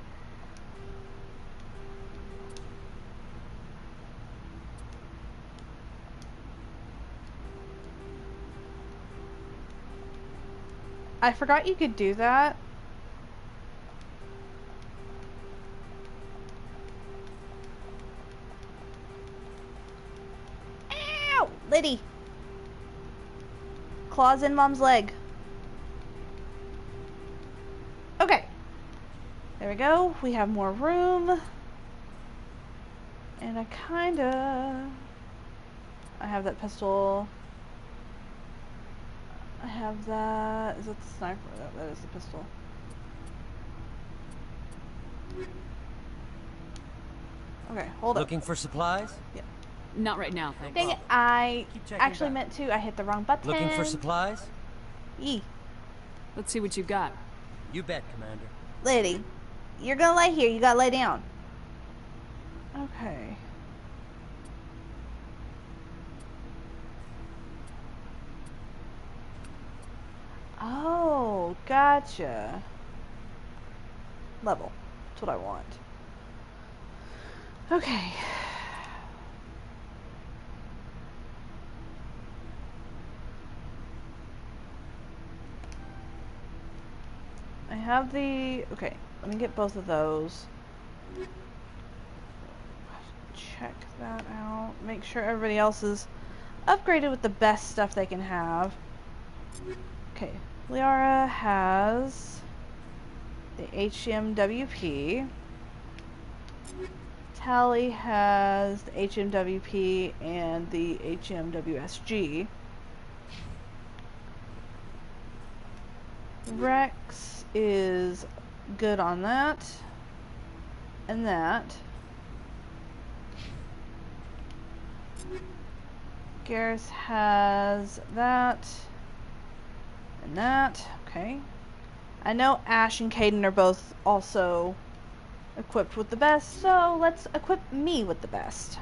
I forgot you could do that. Ow! Liddy! Claws in Mom's leg. Okay. There we go. We have more room. And I have that pistol. I have that. Is that the sniper? That is the pistol. Okay, hold up. Looking for supplies? Yeah. Not right now, thanks. Dang it, I actually meant to. I hit the wrong button. Looking for supplies? Yee. Let's see what you got. You bet, Commander. Lady, you're gonna lay here. You gotta lay down. Okay. Oh, gotcha. Level. That's what I want. Okay. I have the... Okay, let me get both of those. Check that out. Make sure everybody else is upgraded with the best stuff they can have. Okay, Liara has the HMWP. Tally has the HMWP and the HMWSG. Rex is good on that and that. Garrus has that and that. Okay. I know Ash and Caden are both also equipped with the best, so let's equip me with the best.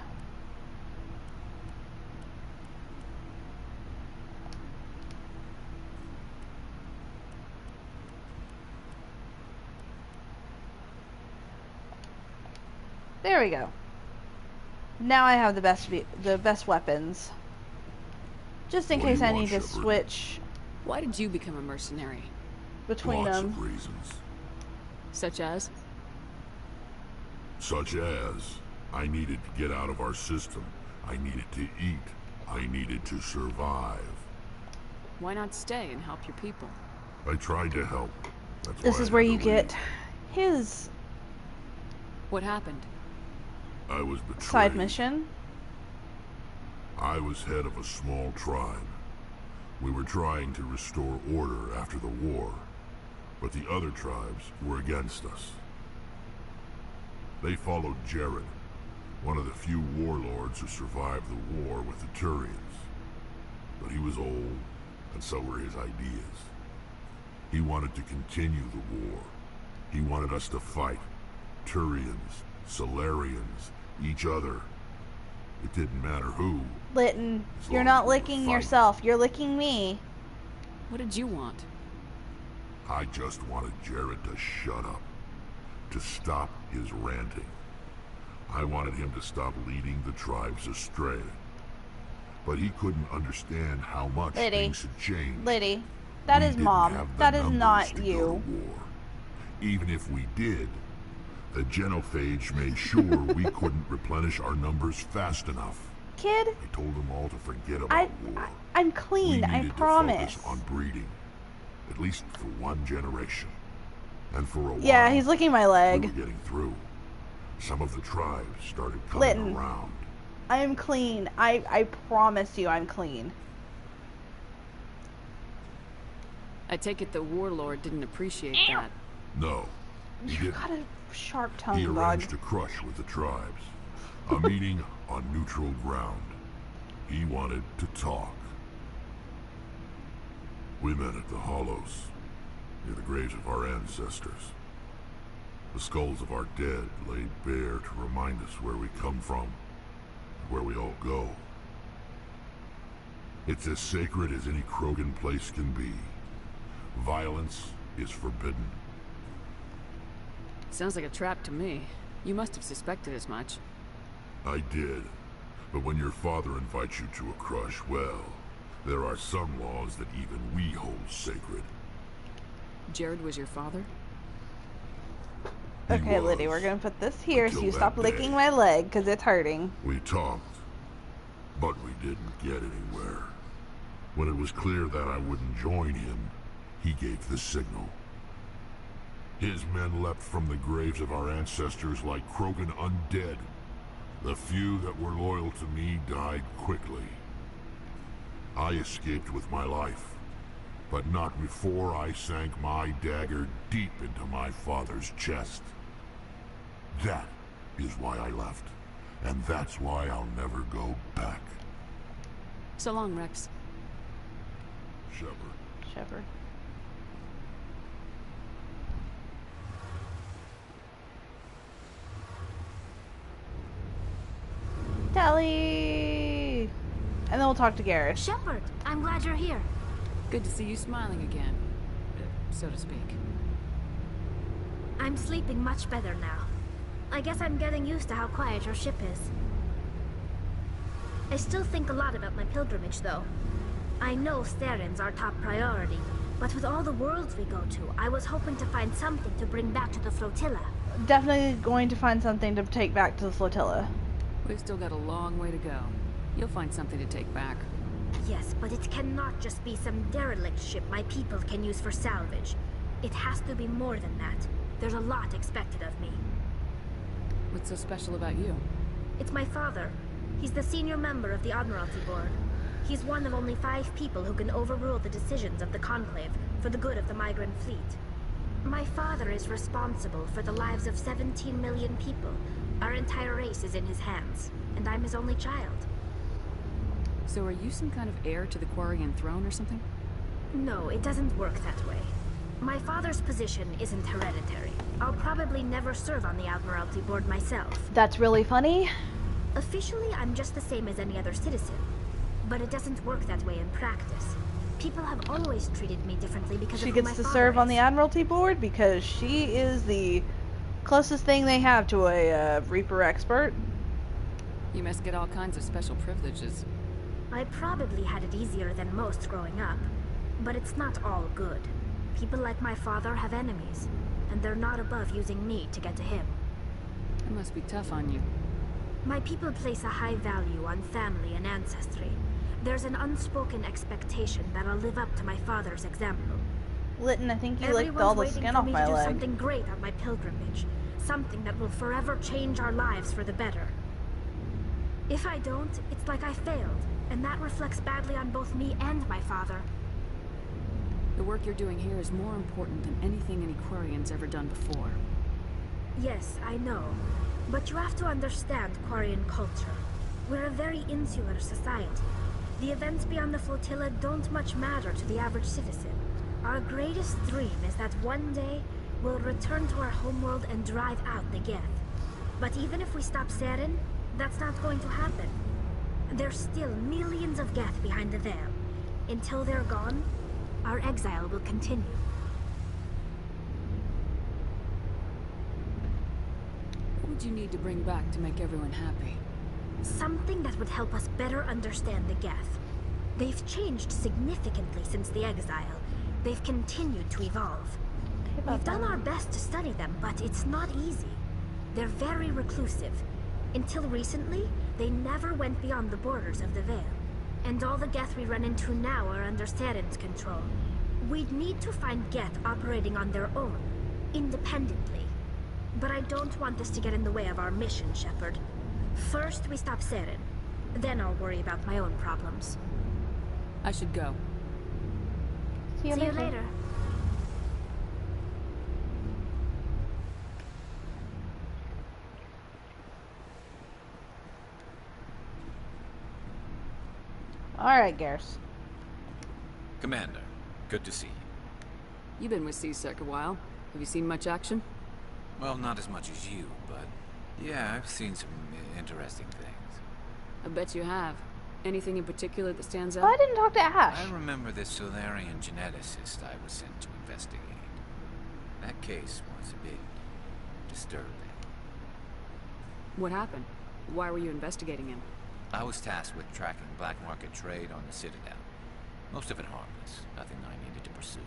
There we go. Now I have the best weapons. Just in case I need to switch. Why did you become a mercenary? Between Lots them. of reasons. Such as? Such as, I needed to get out of our system. I needed to eat. I needed to survive. Why not stay and help your people? I tried to help. That's This why is I where had you to get leave. his What happened? I was betrayed. side mission. I was head of a small tribe. We were trying to restore order after the war, but the other tribes were against us. They followed Jared, one of the few warlords who survived the war with the Turians. But he was old, and so were his ideas. He wanted to continue the war. He wanted us to fight. Turians, Solarians, each other. It didn't matter who. Lytton, As you're long not as we were licking fighting. yourself. You're licking me. What did you want? I just wanted Jared to shut up. To stop his ranting. I wanted him to stop leading the tribes astray. But he couldn't understand how much Liddy. things had changed. Liddy, that We is didn't Mom. have the That is numbers not to go you. to war. Even if we did, the genophage made sure we couldn't replenish our numbers fast enough. Kid, I told them all to forget about war. I'm clean. We I needed promise. to focus on breeding, at least for one generation. And for a while, Yeah, he's licking my we leg. were getting through. Some of the tribes started coming Lytton, around. I am clean. I promise you I'm clean. I take it the warlord didn't appreciate that. No, he You didn't. got a sharp He tongue, dog. arranged a crush with the tribes. A meeting on neutral ground. He wanted to talk. We met at the Hollows, near the graves of our ancestors. The skulls of our dead laid bare to remind us where we come from, and where we all go. It's as sacred as any Krogan place can be. Violence is forbidden. Sounds like a trap to me. You must have suspected as much. I did. But when your father invites you to a crush, well, there are some laws that even we hold sacred. Jared was your father? Okay, Liddy, we're gonna put this here so you stop licking my leg, because it's hurting. We talked, but we didn't get anywhere. When it was clear that I wouldn't join him, he gave the signal. His men leapt from the graves of our ancestors like Krogan undead. The few that were loyal to me died quickly. I escaped with my life, but not before I sank my dagger deep into my father's chest. That is why I left, and that's why I'll never go back. So long, Rex. Shepard. Tally! And then we'll talk to Garrus. Shepard, I'm glad you're here. Good to see you smiling again, so to speak. I'm sleeping much better now. I guess I'm getting used to how quiet your ship is. I still think a lot about my pilgrimage, though. I know Staren's our top priority, but with all the worlds we go to, I was hoping to find something to bring back to the flotilla. Definitely going to find something to take back to the flotilla. We've still got a long way to go. You'll find something to take back. Yes, but it cannot just be some derelict ship my people can use for salvage. It has to be more than that. There's a lot expected of me. What's so special about you? It's my father. He's the senior member of the Admiralty Board. He's one of only 5 people who can overrule the decisions of the Conclave for the good of the migrant fleet. My father is responsible for the lives of 17 million people. Our entire race is in his hands, and I'm his only child. So are you some kind of heir to the Quarian throne or something? No, it doesn't work that way. My father's position isn't hereditary. I'll probably never serve on the Admiralty Board myself. That's really funny. Officially, I'm just the same as any other citizen. But it doesn't work that way in practice. People have always treated me differently because She of who my gets to father serve on is. the Admiralty Board because she is the closest thing they have to a Reaper expert. You must get all kinds of special privileges. I probably had it easier than most growing up, but it's not all good. People like my father have enemies, and they're not above using me to get to him. It must be tough on you. My people place a high value on family and ancestry. There's an unspoken expectation that I'll live up to my father's example. Lytton, I think you licked Everyone's all the waiting skin for off me my to do leg. something great on my pilgrimage. Something that will forever change our lives for the better. If I don't, it's like I failed, and that reflects badly on both me and my father. The work you're doing here is more important than anything any Quarian's ever done before. Yes, I know. But you have to understand Quarian culture. We're a very insular society. The events beyond the flotilla don't much matter to the average citizen. Our greatest dream is that one day we'll return to our homeworld and drive out the Geth. But even if we stop Saren, that's not going to happen. There's still millions of Geth behind the veil. Until they're gone, our exile will continue. What would you need to bring back to make everyone happy? Something that would help us better understand the Geth. They've changed significantly since the exile. They've continued to evolve. We've done our best to study them, but it's not easy. They're very reclusive. Until recently, they never went beyond the borders of the Veil. And all the Geth we run into now are under Saren's control. We'd need to find Geth operating on their own, independently. But I don't want this to get in the way of our mission, Shepard. First, we stop Saren. Then I'll worry about my own problems. I should go. See you later. Alright, Garrus. Commander, good to see you. You've been with C-Sec a while. Have you seen much action? Well, not as much as you, but yeah, I've seen some interesting things. I bet you have. Anything in particular that stands out? Oh, I didn't talk to Ash. I remember this Solarian geneticist I was sent to investigate. That case was a bit disturbing. What happened? Why were you investigating him? I was tasked with tracking black market trade on the Citadel. Most of it harmless, nothing I needed to pursue.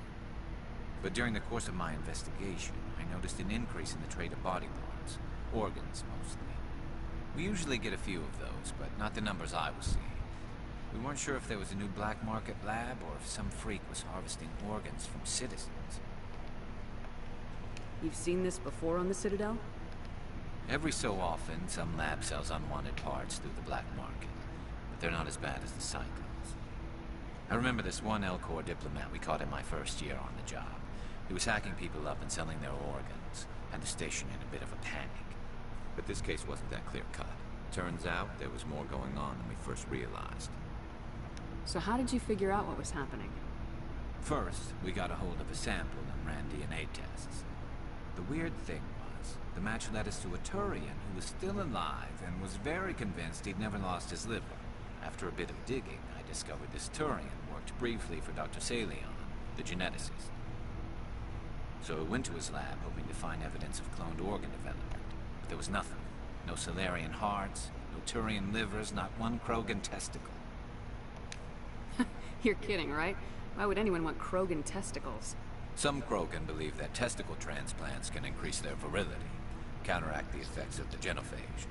But during the course of my investigation, I noticed an increase in the trade of body parts, organs mostly. We usually get a few of those, but not the numbers I was seeing. We weren't sure if there was a new black market lab or if some freak was harvesting organs from citizens. You've seen this before on the Citadel? Every so often, some lab sells unwanted parts through the black market, but they're not as bad as the cycles. I remember this one Elcor diplomat we caught in my first year on the job. He was hacking people up and selling their organs. Had the station in a bit of a panic. But this case wasn't that clear-cut. Turns out there was more going on than we first realized. So how did you figure out what was happening? First, we got a hold of a sample and ran DNA tests. The weird thing was, the match led us to a Turian who was still alive and was very convinced he'd never lost his liver. After a bit of digging, I discovered this Turian worked briefly for Dr. Salion, the geneticist. So I went to his lab hoping to find evidence of cloned organ development. But there was nothing. No Solarian hearts, no Turian livers, not one Krogan testicle. You're kidding, right? Why would anyone want Krogan testicles? Some Krogan believe that testicle transplants can increase their virility, counteract the effects of the genophage.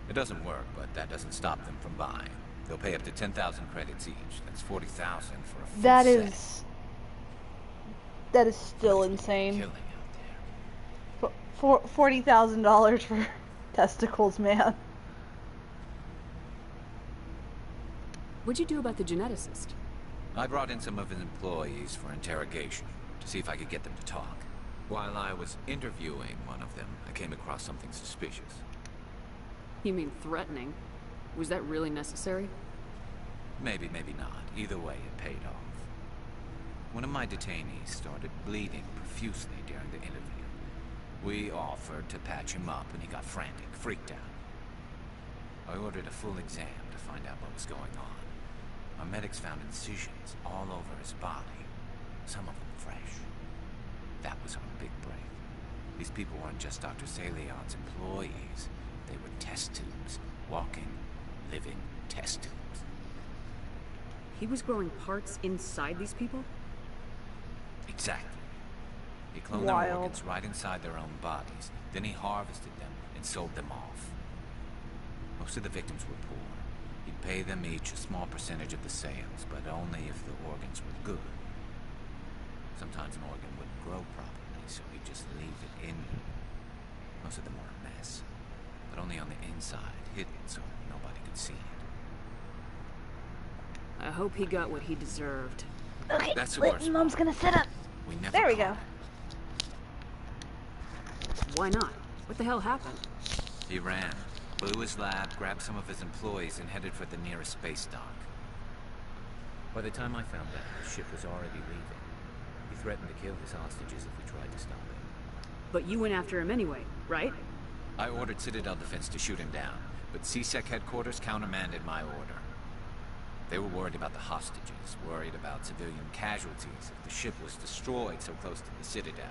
It doesn't work, but that doesn't stop them from buying. They'll pay up to 10,000 credits each. That's 40,000 for a full set. That is still insane. Killing out there. $40,000 for testicles, man. What'd you do about the geneticist? I brought in some of his employees for interrogation, to see if I could get them to talk. While I was interviewing one of them, I came across something suspicious. You mean threatening? Was that really necessary? Maybe, maybe not. Either way, it paid off. One of my detainees started bleeding profusely during the interview. We offered to patch him up, and he got frantic, freaked out. I ordered a full exam to find out what was going on. Our medics found incisions all over his body, some of them fresh. That was our big break. These people weren't just Dr. Salion's employees. They were test tubes, walking, living test tubes. He was growing parts inside these people? Exactly. He cloned their organs right inside their own bodies. Then he harvested them and sold them off. Most of the victims were poor. He'd pay them each a small percentage of the sales, but only if the organs were good. Sometimes an organ wouldn't grow properly, so he'd just leave it in you. Most of them were a mess, but only on the inside, hidden so nobody could see it. I hope he got what he deserved. Okay, that's the wait, worst Mom's gonna sit up. We never there we go. Why not? What the hell happened? He ran, blew his lab, grabbed some of his employees, and headed for the nearest space dock. By the time I found out, the ship was already leaving. He threatened to kill his hostages if we tried to stop him. But you went after him anyway, right? I ordered Citadel Defense to shoot him down, but CSEC headquarters countermanded my order. They were worried about the hostages, worried about civilian casualties if the ship was destroyed so close to the Citadel.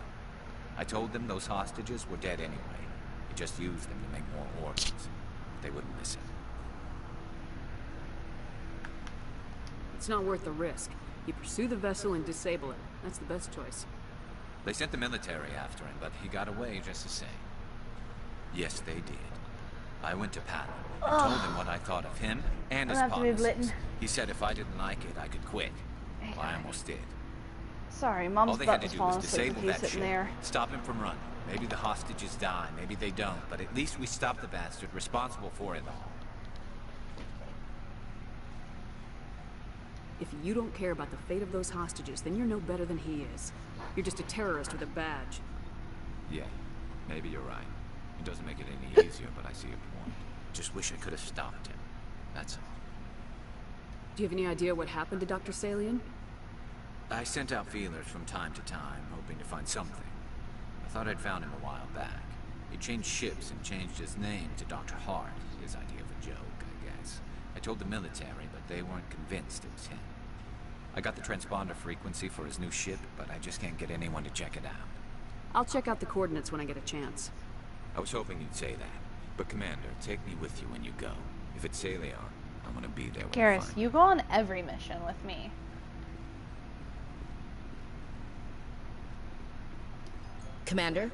I told them those hostages were dead anyway. He just used them to make more organs. They wouldn't listen. It's not worth the risk. You pursue the vessel and disable it. That's the best choice. They sent the military after him, but he got away just the same. Yes, they did. I went to Patton and told him what I thought of him and his policies. He said if I didn't like it, I could quit. Well, I almost did. Sorry, Mom's all they about had to to do fall was asleep disable with you that sitting ship, there. stop him from running. Maybe the hostages die, maybe they don't, but at least we stopped the bastard responsible for it all. If you don't care about the fate of those hostages, then you're no better than he is. You're just a terrorist with a badge. Yeah, maybe you're right. It doesn't make it any easier, but I see your point. Just wish I could have stopped him. That's all. Do you have any idea what happened to Dr. Salion? I sent out feelers from time to time, hoping to find something. I thought I'd found him a while back. He changed ships and changed his name to Dr. Hart, his idea of a joke, I guess. I told the military, but they weren't convinced it was him. I got the transponder frequency for his new ship, but I just can't get anyone to check it out. I'll check out the coordinates when I get a chance. I was hoping you'd say that. But Commander, take me with you when you go. If it's Salion, I want to be there when I Garrus, find you go on every mission with me. Commander?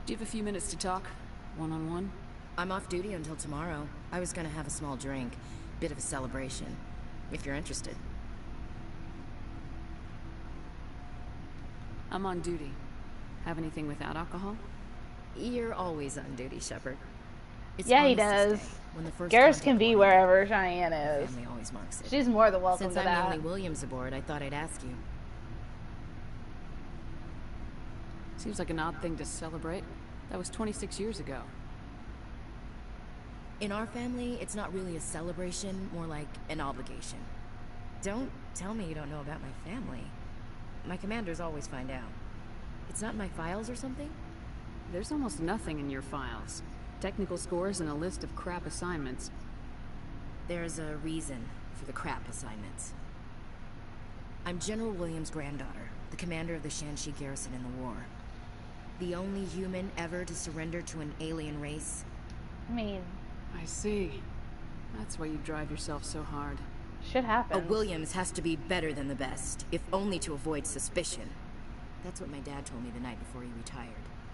Do you have a few minutes to talk? One-on-one? I'm off duty until tomorrow. I was gonna have a small drink. Bit of a celebration. If you're interested. I'm on duty. Have anything without alcohol? You're always on duty, Shepard. It's Yeah, he Armistice does. Day, when the first Garrus contact can be warning- wherever Shyanne is. Family always marks it. She's more than welcome Since to I'm that. the only Williams aboard, I thought I'd ask you. Seems like an odd thing to celebrate. That was 26 years ago. In our family, it's not really a celebration, more like an obligation. Don't tell me you don't know about my family. My commanders always find out. It's not in my files or something? There's almost nothing in your files. Technical scores and a list of crap assignments. There's a reason for the crap assignments. I'm General Williams' granddaughter, the commander of the Shanxi garrison in the war. The only human ever to surrender to an alien race. I mean... I see. That's why you drive yourself so hard. Shit happens. A Williams has to be better than the best, if only to avoid suspicion. That's what my dad told me the night before he retired.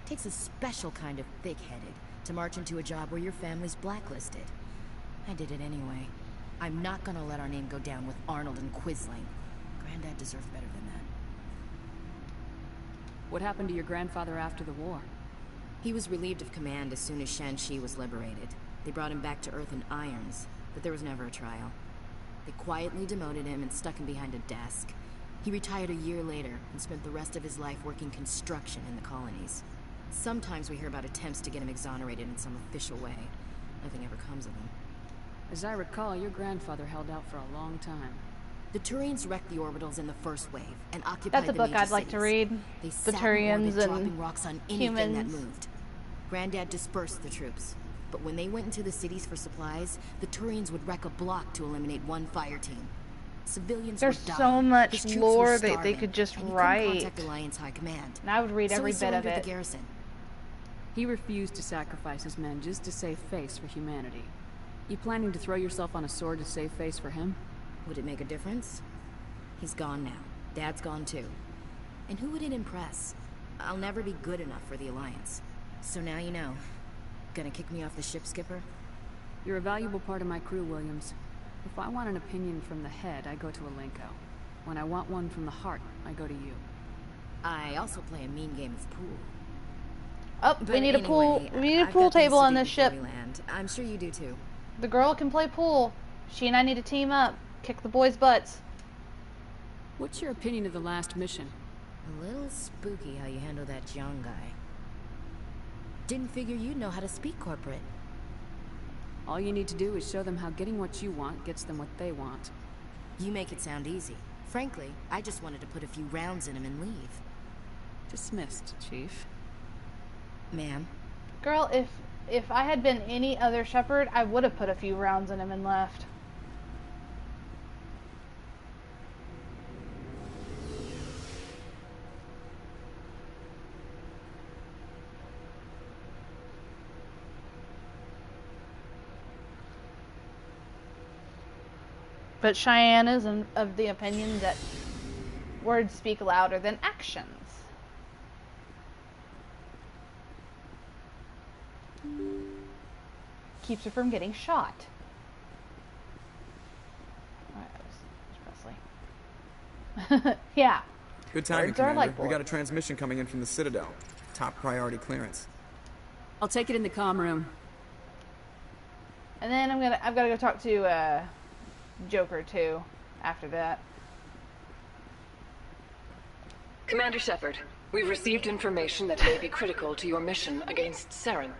Takes a special kind of thick-headed to march into a job where your family's blacklisted. I did it anyway. I'm not gonna let our name go down with Arnold and Quisling. Granddad deserved better than that. What happened to your grandfather after the war? He was relieved of command as soon as Shanxi was liberated. They brought him back to Earth in irons, but there was never a trial. They quietly demoted him and stuck him behind a desk. He retired a year later and spent the rest of his life working construction in the colonies. Sometimes we hear about attempts to get him exonerated in some official way. Nothing ever comes of them. As I recall, your grandfather held out for a long time. The Turians wrecked the orbitals in the first wave and occupied That's a the book major I'd like to cities. read. They The sat in Turians orbit, dropping and rocks on anything that humans. moved. Granddad dispersed the troops, but when they went into the cities for supplies, the Turians would wreck a block to eliminate one fire team. Civilians There's would die. so much His troops lore were that they starving, could just and he couldn't write. contact Alliance High Command. And I would read So every he bit of surrendered it. the garrison. He refused to sacrifice his men just to save face for humanity. You planning to throw yourself on a sword to save face for him? Would it make a difference? He's gone now. Dad's gone too. And who would it impress? I'll never be good enough for the Alliance. So now you know. Gonna kick me off the ship, Skipper? You're a valuable part of my crew, Williams. If I want an opinion from the head, I go to Alenko. When I want one from the heart, I go to you. I also play a mean game of pool. Oh, But we need a pool. anyway, We need a I've pool got things table to on do this before ship. we land. I'm sure you do too. The girl can play pool. She and I need to team up. Kick the boys' butts. What's your opinion of the last mission? A little spooky how you handle that young guy. Didn't figure you'd know how to speak corporate. All you need to do is show them how getting what you want gets them what they want. You make it sound easy. Frankly, I just wanted to put a few rounds in him and leave. Dismissed, Chief. Ma'am? Girl, if I had been any other Shepard, I would have put a few rounds in him and left. But Shyanne is of the opinion that words speak louder than actions. Keeps her from getting shot. Alright, that was Presley. Yeah. Good timing, Words are Commander. like We got a bullets. transmission coming in from the Citadel. Top priority clearance. I'll take it in the comm room. And then I've got to go talk to Joker too after that. Commander Shepard, we've received information that may be critical to your mission against Saren.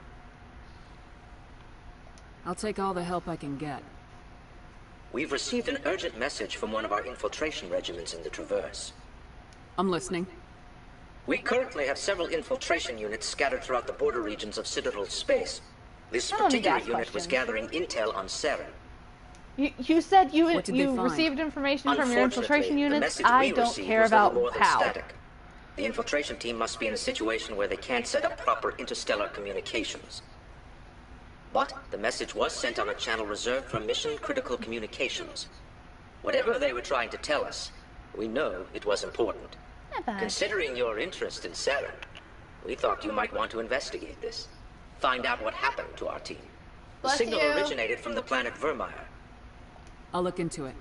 I'll take all the help I can get. We've received an urgent message from one of our infiltration regiments in the Traverse. I'm listening. We currently have several infiltration units scattered throughout the border regions of Citadel space. This I don't need to particular ask unit was questions. gathering intel on Saren. You said you What did they find? received information from your infiltration Unfortunately, the units. message I we don't received care was little about more than how. static. The infiltration team must be in a situation where they can't set up proper interstellar communications. But the message was sent on a channel reserved for mission-critical communications. Whatever they were trying to tell us, we know it was important. Not bad. Considering your interest in Saren, we thought you might want to investigate this. Find out what happened to our team. The Bless signal you. originated from the planet Vermeer. I'll look into it.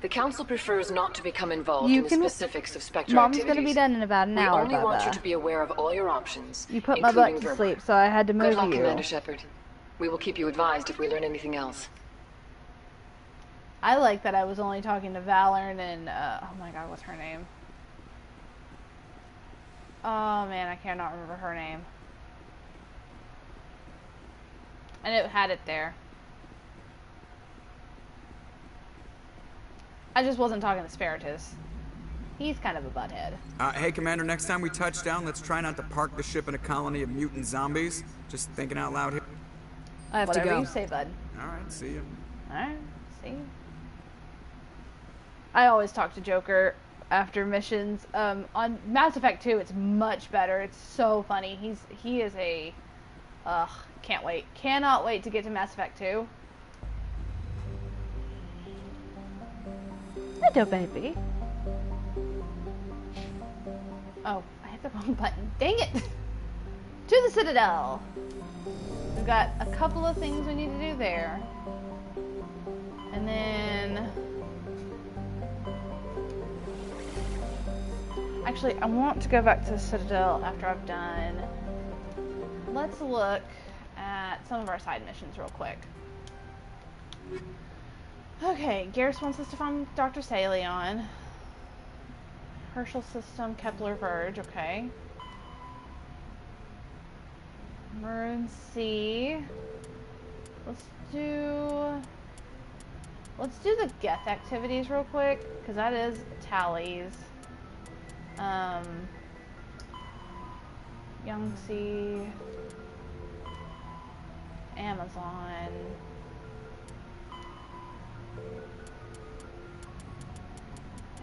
The Council prefers not to become involved You in the can- specifics of Spectre Mom's activities. gonna be done in about an We hour, only want Bubba. you to be aware of all your options. You put my butt including to Vermeer. sleep, so I had to Good move luck, you. Commander Shepard. We will keep you advised if we learn anything else. I like that I was only talking to Valorn and, oh my god, what's her name? Oh man, I cannot remember her name. And it had it there. I just wasn't talking to Spiritus. He's kind of a butthead. Hey, Commander, next time we touch down, let's try not to park the ship in a colony of mutant zombies. Just thinking out loud here. I have Whatever to go. you say, bud. Alright, see you. Alright, see you. I always talk to Joker after missions. On Mass Effect 2, it's much better. It's so funny. He is a... Ugh, can't wait. Cannot wait to get to Mass Effect 2. Hello, baby. Oh, I hit the wrong button. Dang it! To the Citadel! We've got a couple of things we need to do there. And then... Actually, I want to go back to the Citadel after I've done... Let's look at some of our side missions real quick. Okay, Garrus wants us to find Dr. Salion. Herschel System, Kepler Verge, okay. Maroon Sea. Let's do the Geth activities real quick, because that is Tally's. Yangtze, Amazon.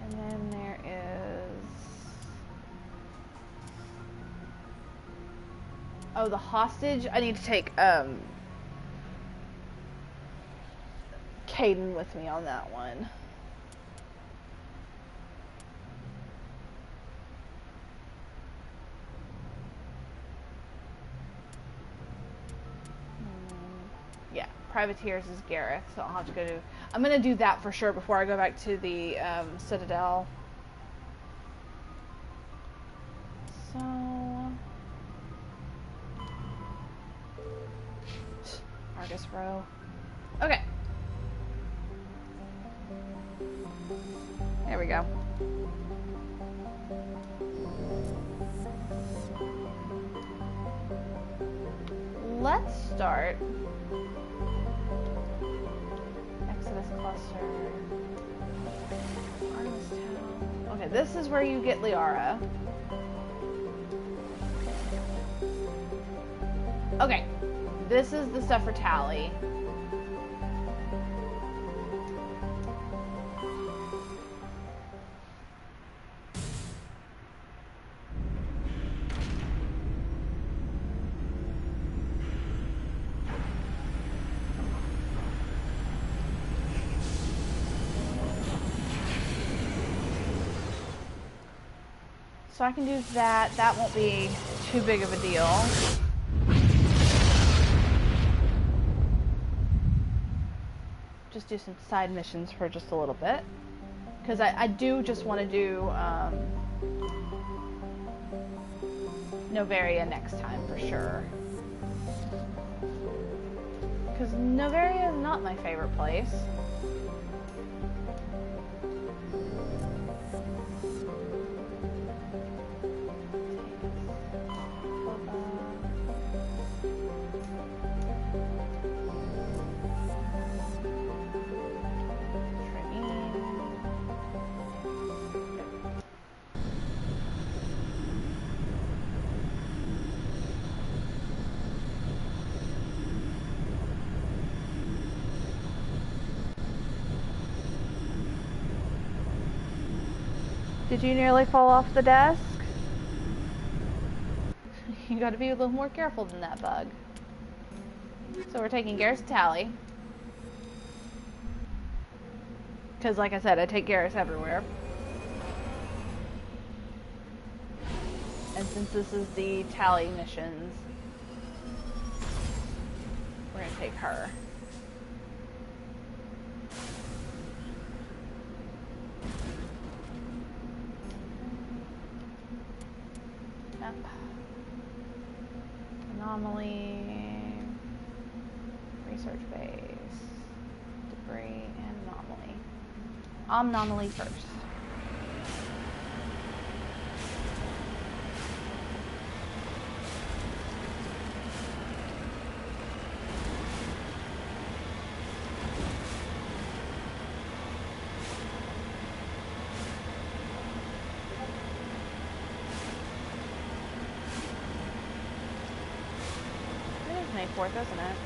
And then there is... Oh, the hostage. I need to take, Caden with me on that one. Yeah, Privateers is Gareth, so I'll have to go to... I'm going to do that for sure before I go back to the Citadel. So... Argus Row. Okay. There we go. Let's start. Exodus Cluster. Artemis Town. Okay, this is where you get Liara. Okay, this is the stuff for Tally. So I can do that. That won't be too big of a deal. Just do some side missions for just a little bit. Because I do just want to do Novaria next time for sure. Because Novaria is not my favorite place. Did you nearly fall off the desk? You gotta be a little more careful than that, bug. So we're taking Garrus to Tally. Because, like I said, I take Garrus everywhere. And since this is the Tally missions, we're gonna take her. Yep. Anomaly, research base, debris, and anomaly. Anomaly first. May 4th, isn't it?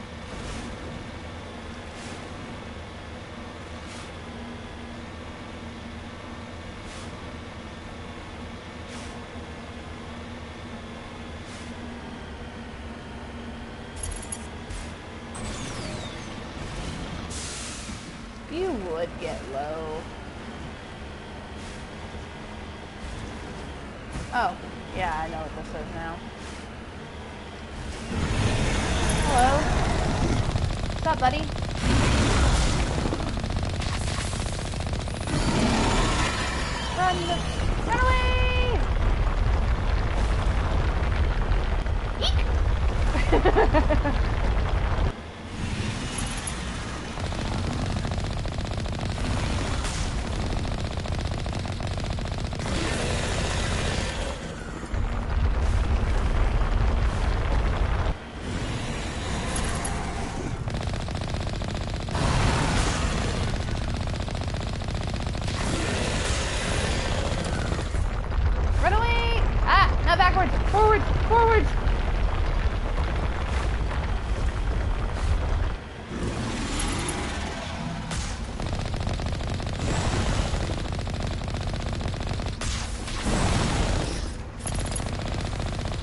You would get low. Oh, yeah, I know what this is now. Hello. What's up, buddy? Run! Run away! Eek! Forwards!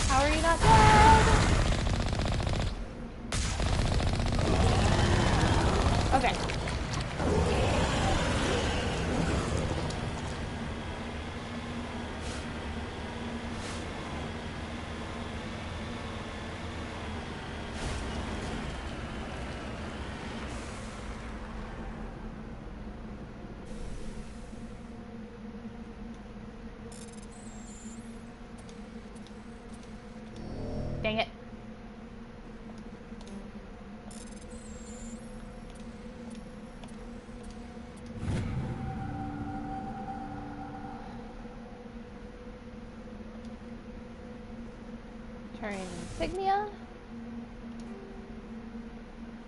How are you not dead? Okay. Dang it. Turn insignia.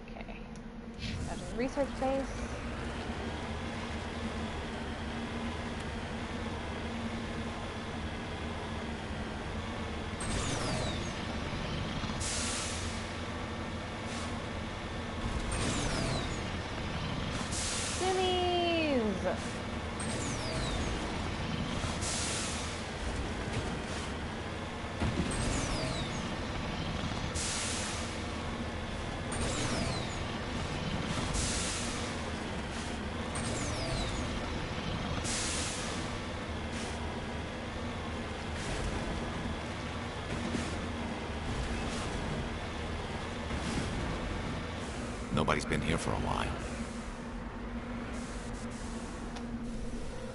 Okay. Go to the research base. Nobody's been here for a while.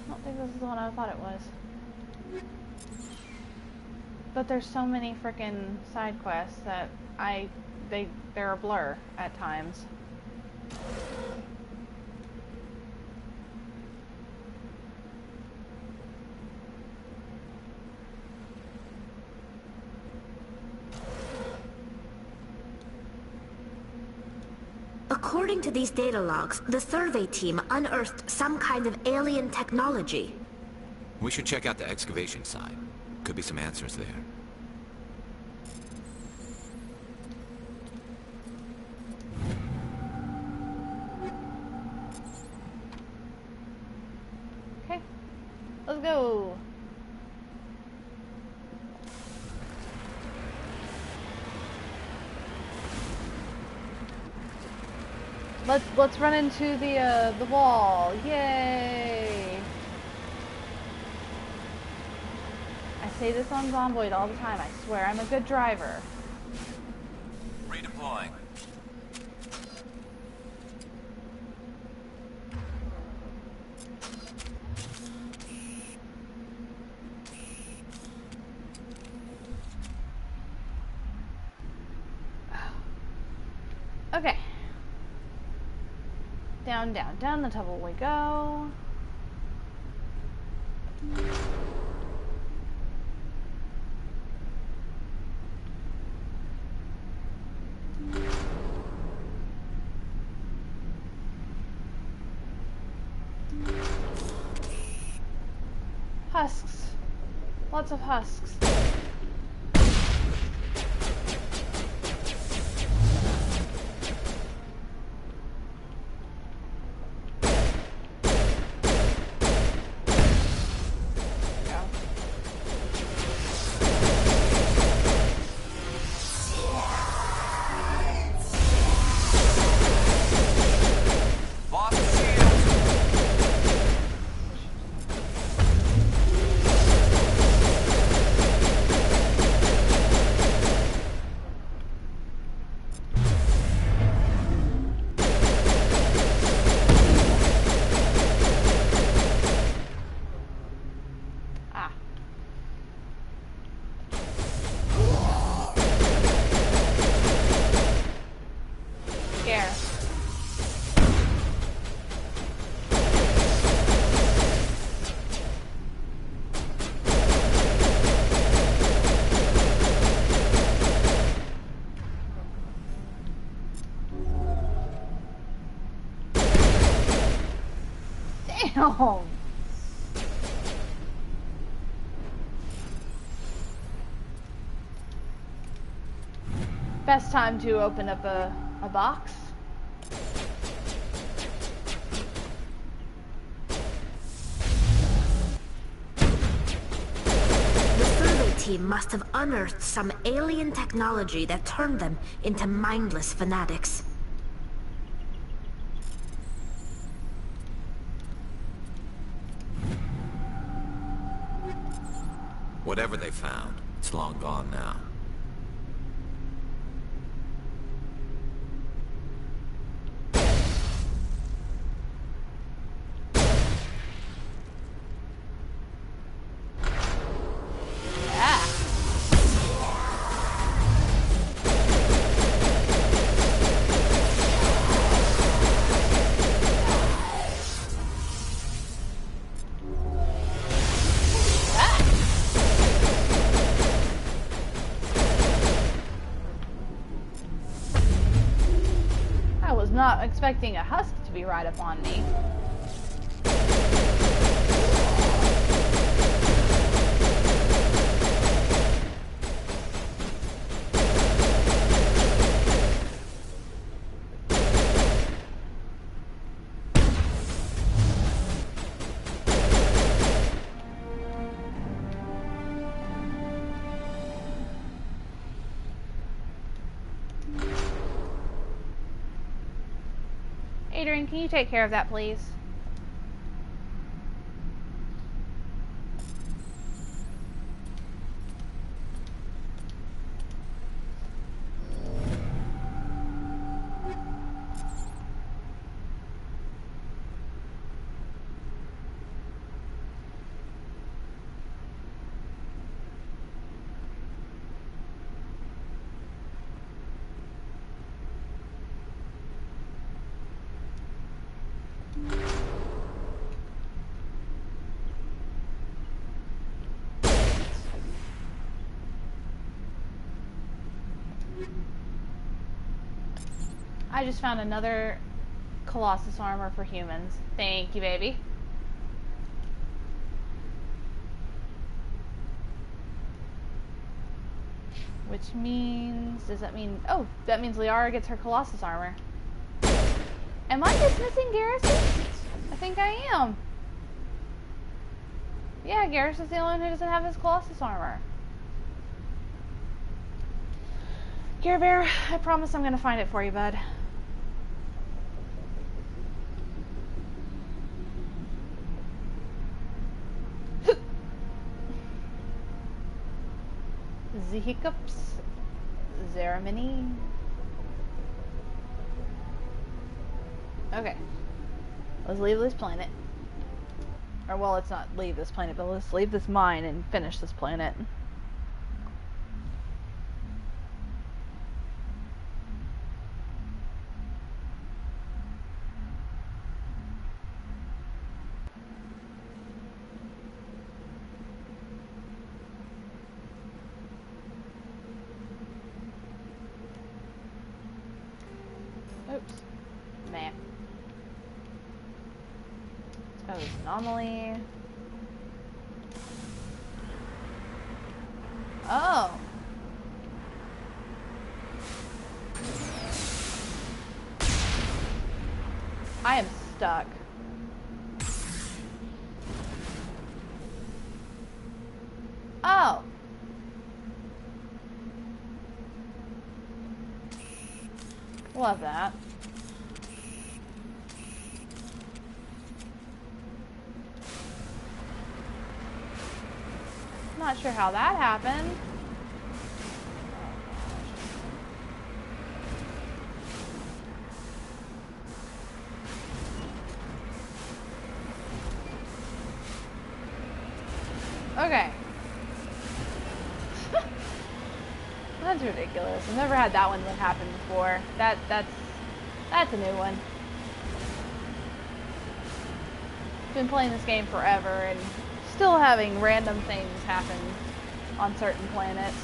I don't think this is the one I thought it was. But there's so many frickin' side quests that they're a blur at times. According to these data logs, the survey team unearthed some kind of alien technology. We should check out the excavation site. Could be some answers there. Okay. Let's go. Let's run into the wall. Yay! I say this on Zomboid all the time. I swear I'm a good driver. Redeploying. Okay. Down, down, down the tunnel we go. Husks. Lots of husks. Damn. Best time to open up a box. The survey team must have unearthed some alien technology that turned them into mindless fanatics. Whatever they found, it's long gone now. Not expecting a husk to be right up on me. Adrian, can you take care of that, please? I just found another Colossus armor for humans. Thank you, baby. Which means... does that mean... oh, that means Liara gets her Colossus armor. Am I dismissing Garrison? I think I am. Yeah, Garrus is the only one who doesn't have his Colossus armor. Gear Bear, I promise I'm gonna find it for you, bud. The hiccups. Zeramini. Okay. Let's leave this planet. Or, well, let's not leave this planet, but let's leave this mine and finish this planet. Oops. Nah. Let's go to this anomaly. Oh. I am stuck. Oh. Love that. Not sure how that happened. Okay. That's ridiculous. I've never had that one happen before. That's a new one. Been playing this game forever and still having random things happen on certain planets.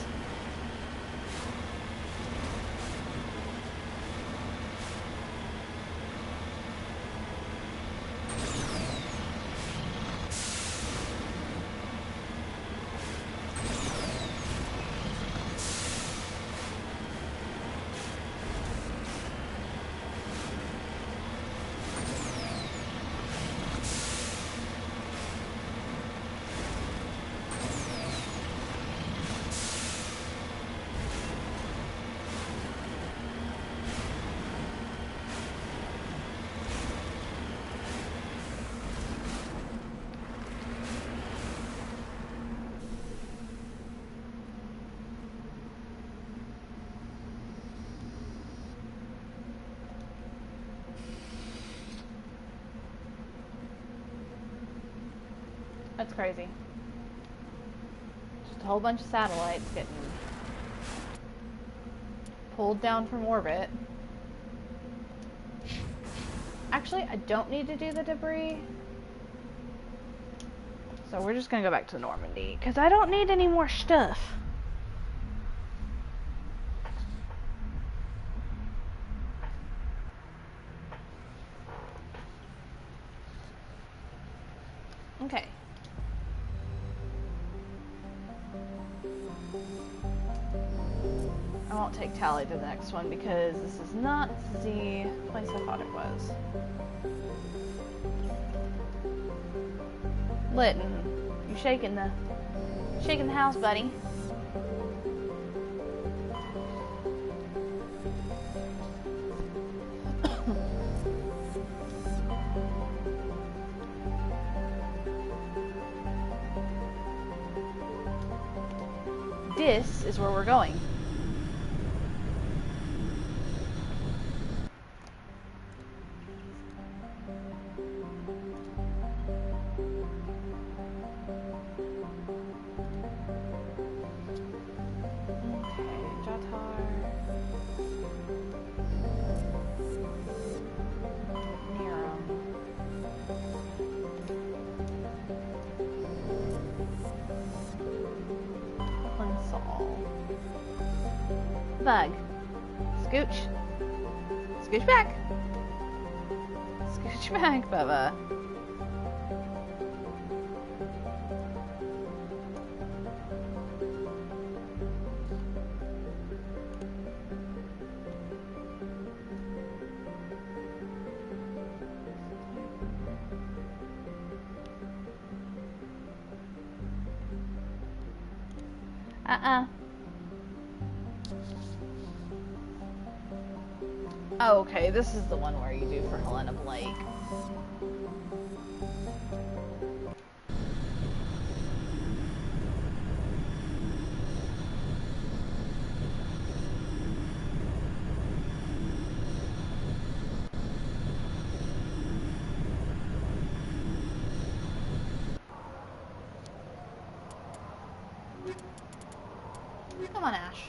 That's crazy. Just a whole bunch of satellites getting pulled down from orbit. Actually, I don't need to do the debris. So we're just gonna go back to Normandy, because I don't need any more stuff. Okay. I won't take Tally to the next one because this is not the place I thought it was. Litton, you shaking the house, buddy. This is where we're going. Bug. Scooch. Scooch back. Scooch back, Bubba. Oh, okay, this is the one where you do for Helena Blake. Come on, Ash.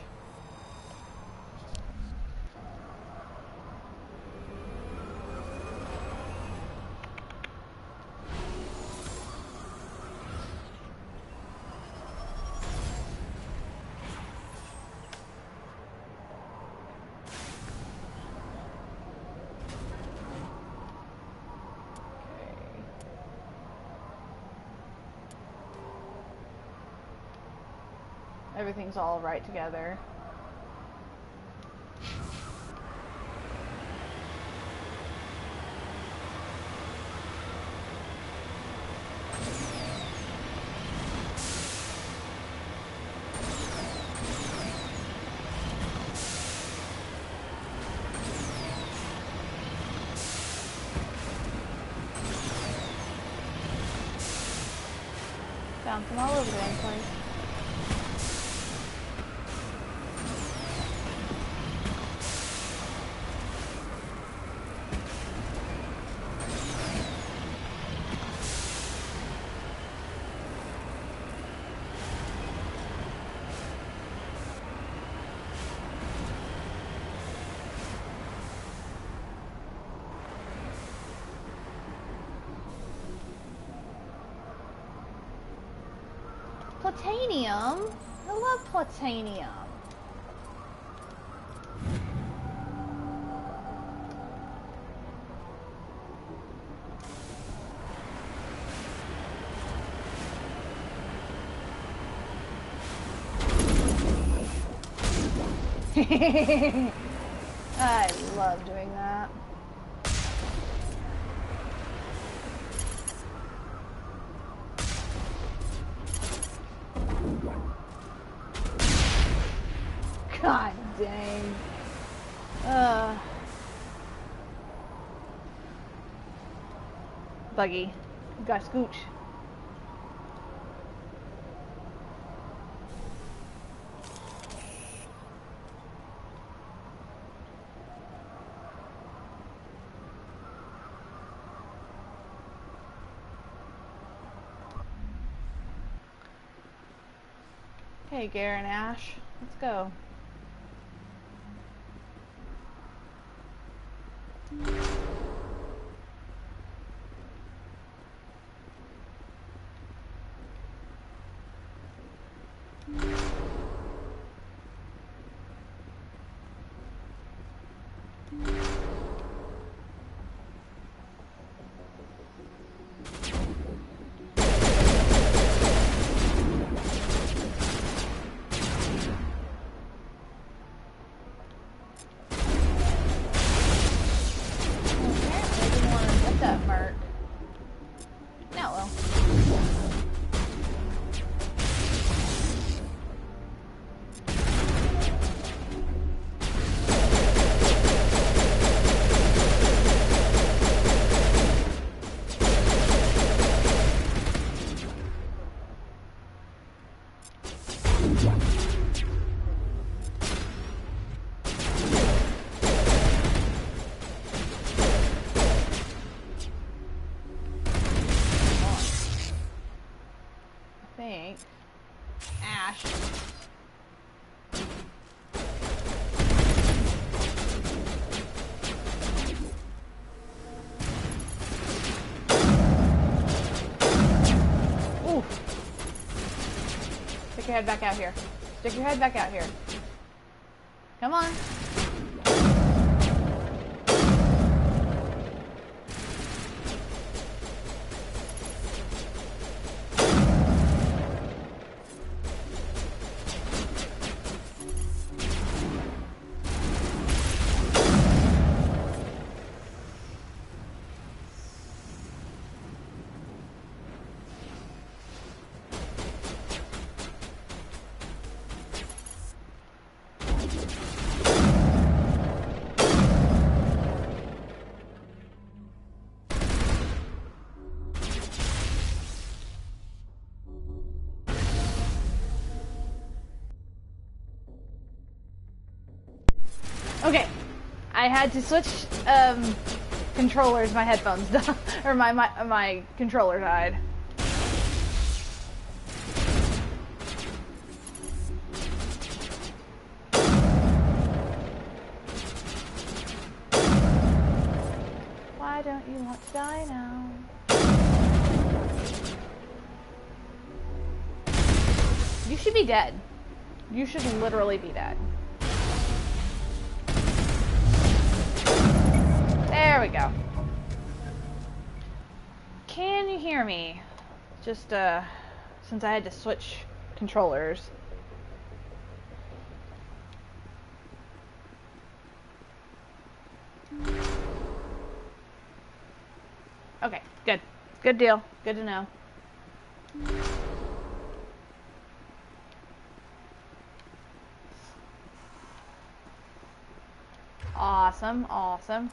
Everything's all right together. Bouncing all over the place. Platanium? I love platanium. I love doing that. God dang. Buggy. You got scooch. Okay, Garen, Ash, let's go. Ash. Ooh. Stick your head back out here. Stick your head back out here. Come on. Okay, I had to switch controllers. My headphones died, or my controller died. Why don't you want to die now? You should be dead. You should literally be dead. There we go. Can you hear me? Just, since I had to switch controllers. Okay, good. Good deal. Good to know. Awesome, awesome.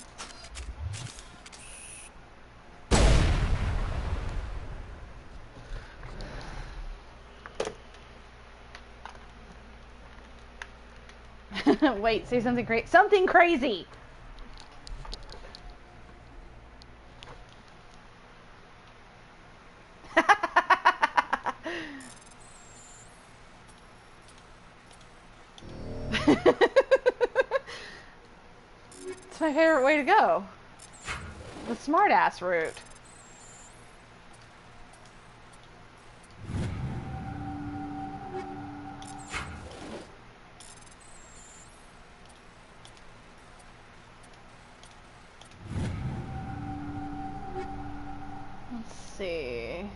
Wait, say something crazy. Something crazy! It's my favorite way to go. The smart-ass route. Let's see.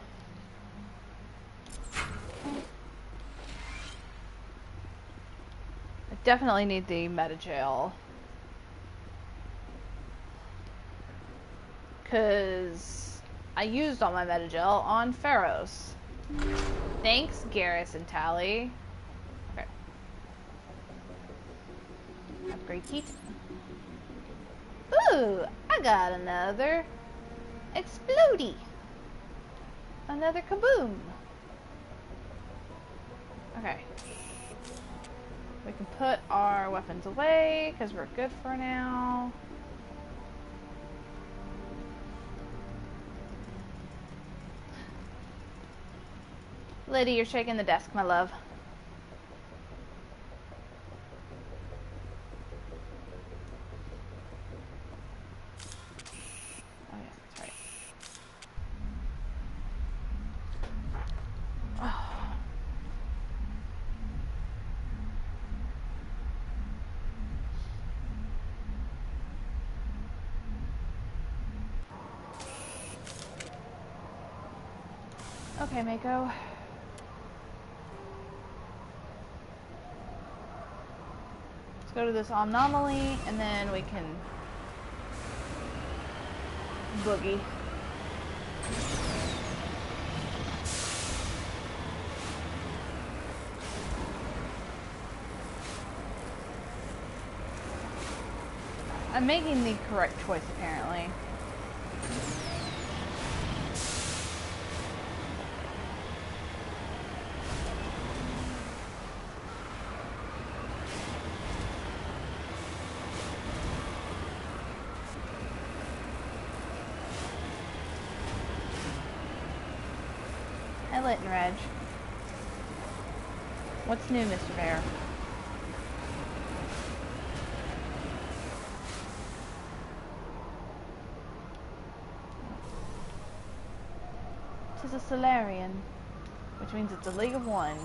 I definitely need the meta-gel. Because I used all my meta-gel on Feros. Thanks, Garrus and Tally. Okay. Upgrade key. Ooh, I got another explodey. Another kaboom. Okay. We can put our weapons away because we're good for now. Lady, you're shaking the desk, my love. Oh yeah, that's right. Oh. Okay, Mako. Go to this anomaly, and then we can boogie. I'm making the correct choice, apparently. Lit and Reg. What's new, Mr. Bear? Tis a Solarian, which means it's a League of One.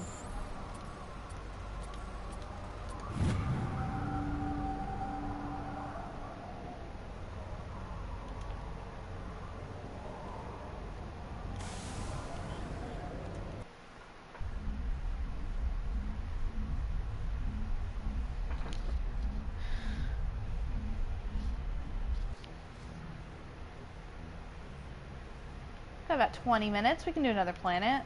Got about 20 minutes. We can do another planet.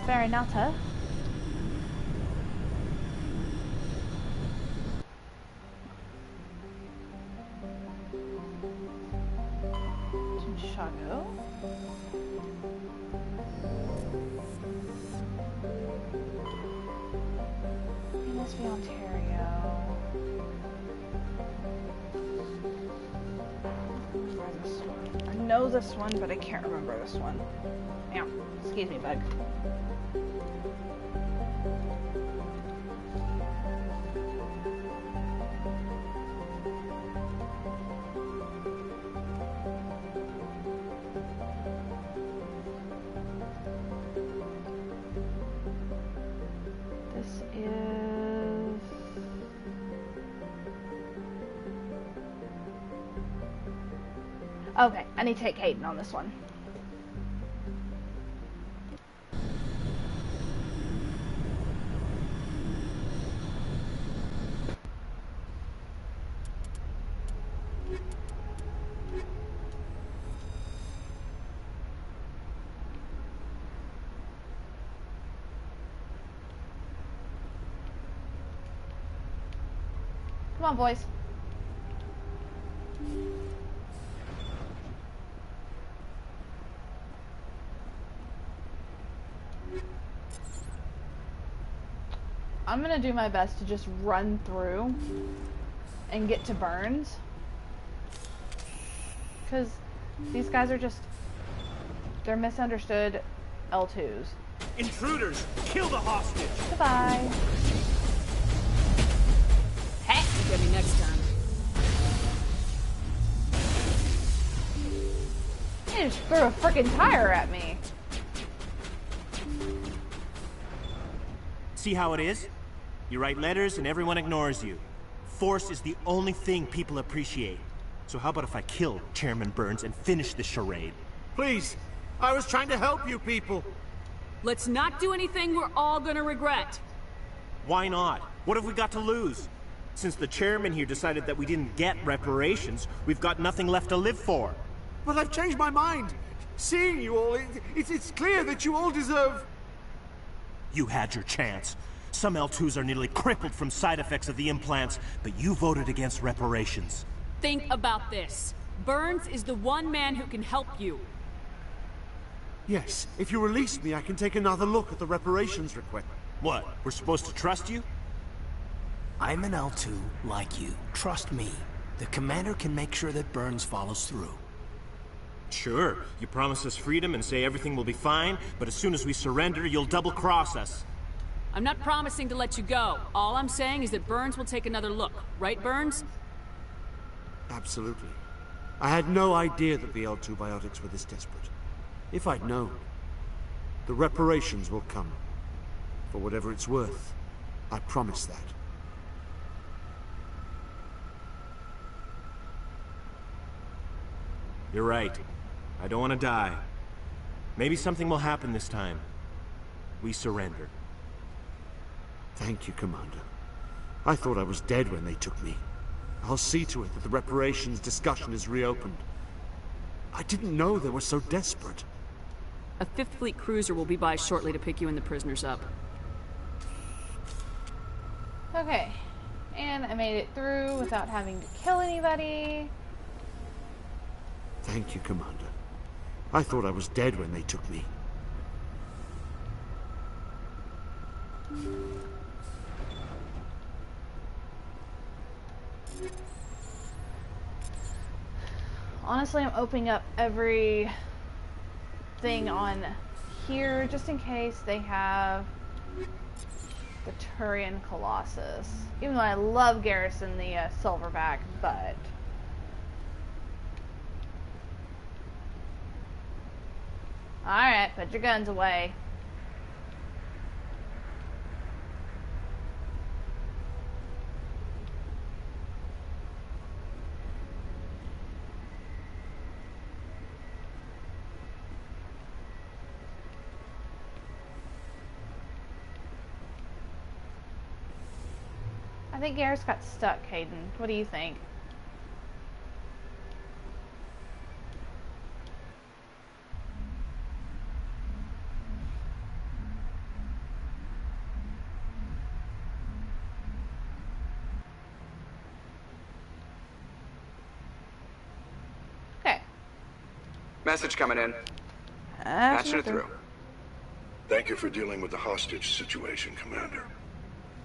Farinata. Chicago. It must be Ontario. I know this one, but I can't remember this one. Yeah, excuse me, bug. This is... Okay, I need to take Hayden on this one. Come on, boys. I'm gonna do my best to just run through and get to Burns. Because these guys are just... they're misunderstood L2s. Intruders! Kill the hostage! Goodbye. Hey! Get me next time. He just threw a freaking tire at me. See how it is? You write letters and everyone ignores you. Force is the only thing people appreciate. So how about if I kill Chairman Burns and finish this charade? Please! I was trying to help you people! Let's not do anything we're all gonna regret. Why not? What have we got to lose? Since the chairman here decided that we didn't get reparations, we've got nothing left to live for. But I've changed my mind. Seeing you all, it's clear that you all deserve... You had your chance. Some L2s are nearly crippled from side effects of the implants, but you voted against reparations. Think about this. Burns is the one man who can help you. Yes, if you release me, I can take another look at the reparations request. What, we're supposed to trust you? I'm an L2 like you. Trust me. The commander can make sure that Burns follows through. Sure, you promise us freedom and say everything will be fine, but as soon as we surrender, you'll double-cross us. I'm not promising to let you go. All I'm saying is that Burns will take another look. Right, Burns? Absolutely. I had no idea that the L2 biotics were this desperate. If I'd known, the reparations will come. For whatever it's worth, I promise that. You're right. I don't want to die. Maybe something will happen this time. We surrender. Thank you, Commander. I thought I was dead when they took me. I'll see to it that the reparations discussion is reopened. I didn't know they were so desperate. A 5th Fleet cruiser will be by shortly to pick you and the prisoners up. Okay. And I made it through without having to kill anybody. Thank you, Commander. I thought I was dead when they took me. Honestly, I'm opening up every thing on here just in case they have the Turian Colossus. Even though I love Garrison the Silverback, but... Alright, put your guns away. I think Garrus got stuck, Hayden. What do you think? Message coming in. Patching it through. Thank you for dealing with the hostage situation, Commander.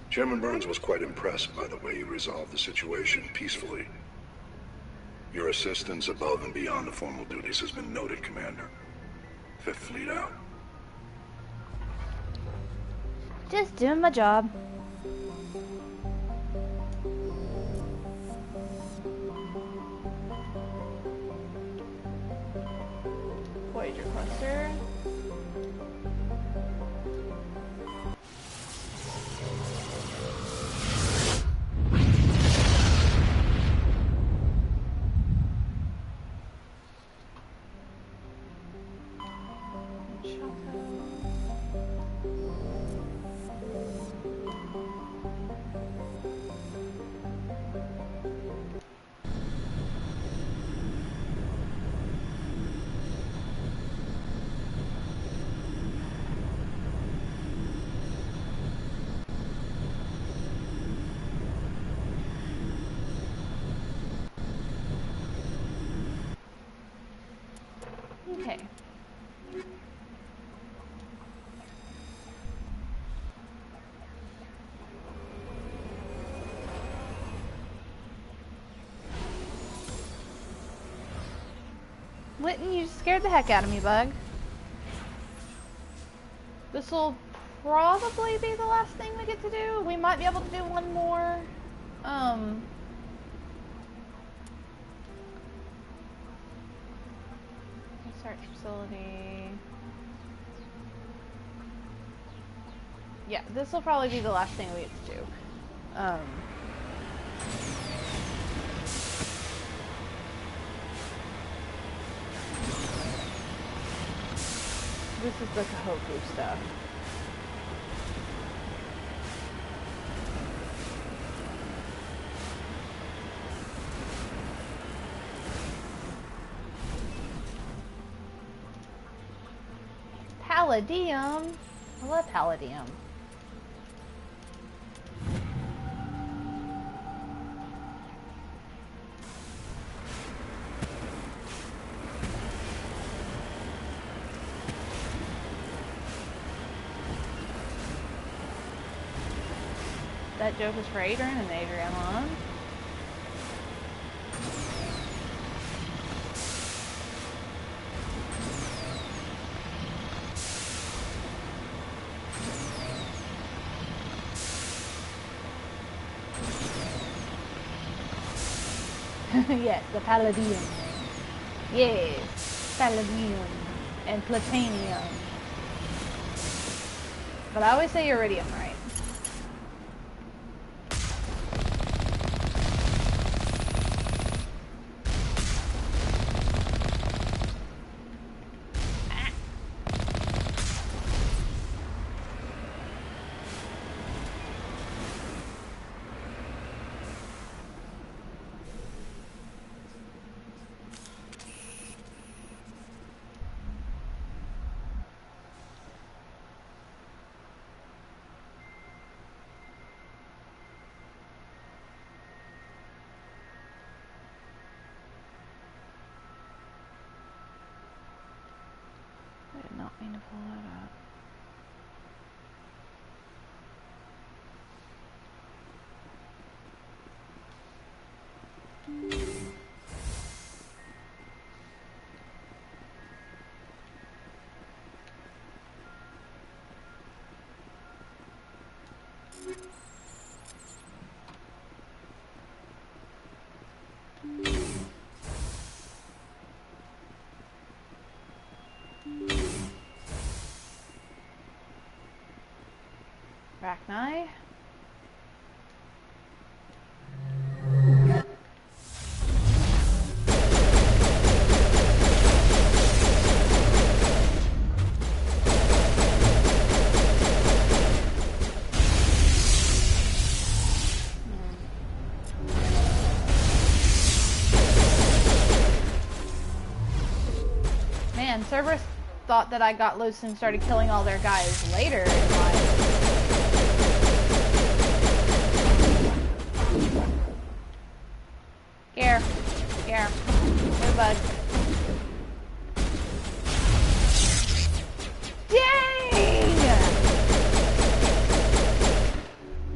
Chairman Burns was quite impressed by the way you resolved the situation peacefully. Your assistance above and beyond the formal duties has been noted, Commander. Fifth Fleet out. Just doing my job. Voyager cluster. Okay. Whitten, you scared the heck out of me, Bug. This will probably be the last thing we get to do. We might be able to do one more. Research facility. Yeah, this will probably be the last thing we get to do. This is the Kahoku stuff. Palladium. I love palladium. That joke is for Adrian and Adrian alone. Yes, the palladium. Yes, palladium and platanium. But I always say iridium, right? I did not mean to pull that up. Arachni. Man, Cerberus thought that I got loose and started killing all their guys later in life. Here. Here. Bug. Dang!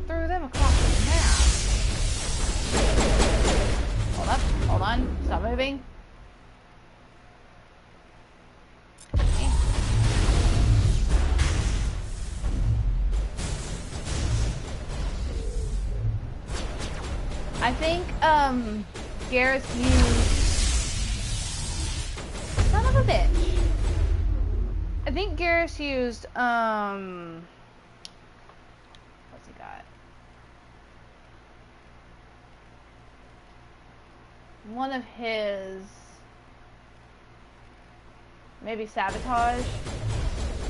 Threw them across the map. Hold up. Hold on. Stop moving. I think, Garrus used... Son of a bitch. I think Garrus used, what's he got? One of his... Maybe sabotage.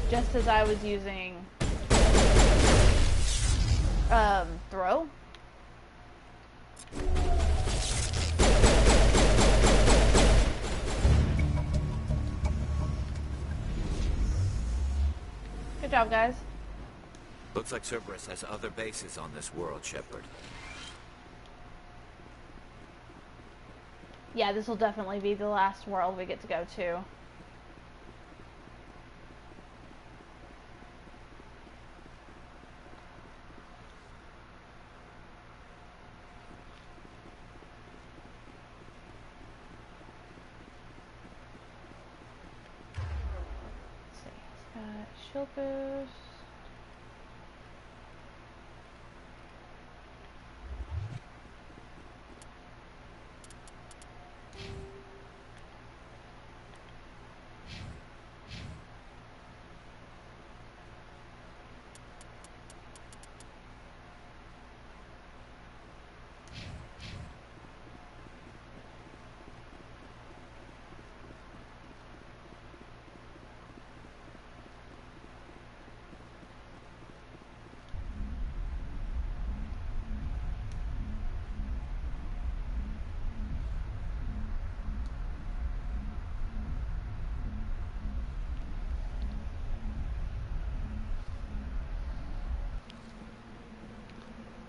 Just as I was using, throw. Good job, guys. Looks like Cerberus has other bases on this world, Shepard. Yeah, this will definitely be the last world we get to go to. Shield boost.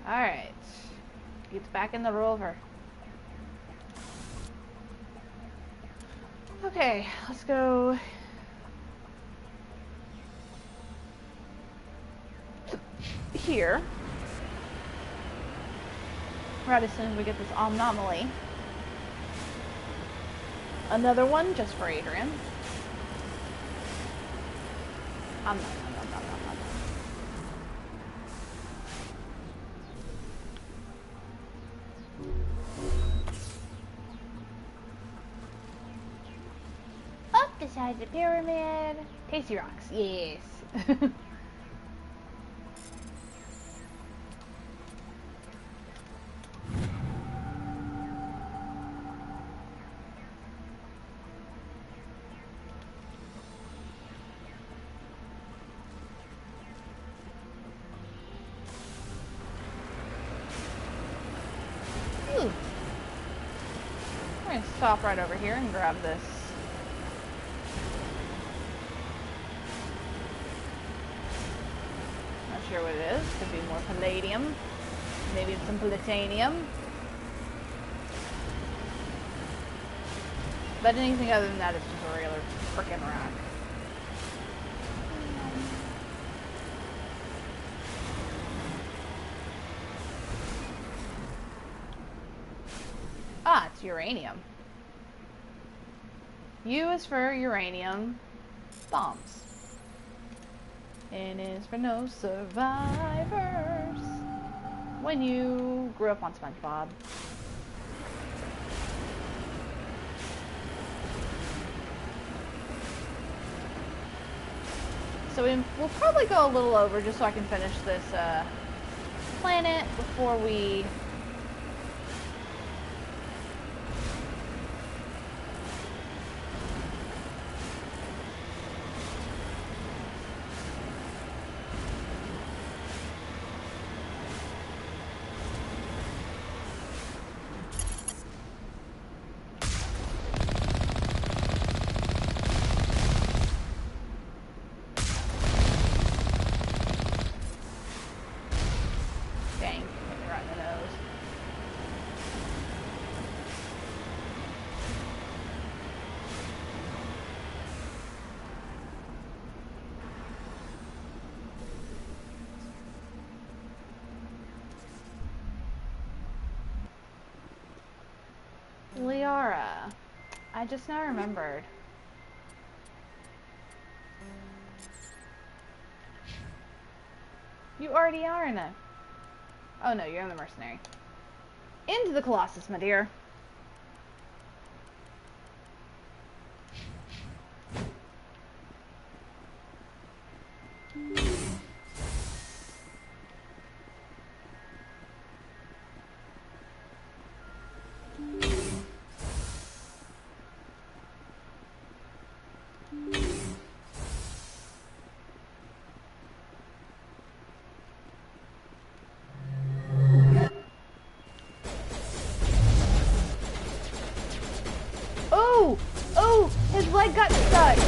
Alright. Gets back in the rover. Okay, let's go here. Right as soon as we get this anomaly. Another one just for Adrian. Up the side of the pyramid. Tasty rocks, yes. We're gonna stop right over here and grab this. Not sure what it is. Could be more palladium. Maybe it's some plutonium. But anything other than that is just a regular frickin' rock. Ah, it's uranium. U is for uranium bombs. N is for no survivors. When you grew up on SpongeBob. So we'll probably go a little over just so I can finish this planet before we... Dang, hit me right in the nose. Liara. I just now remembered. You already are in a... Oh no, you're in the mercenary. Into the Colossus, my dear. Oh, his leg got stuck.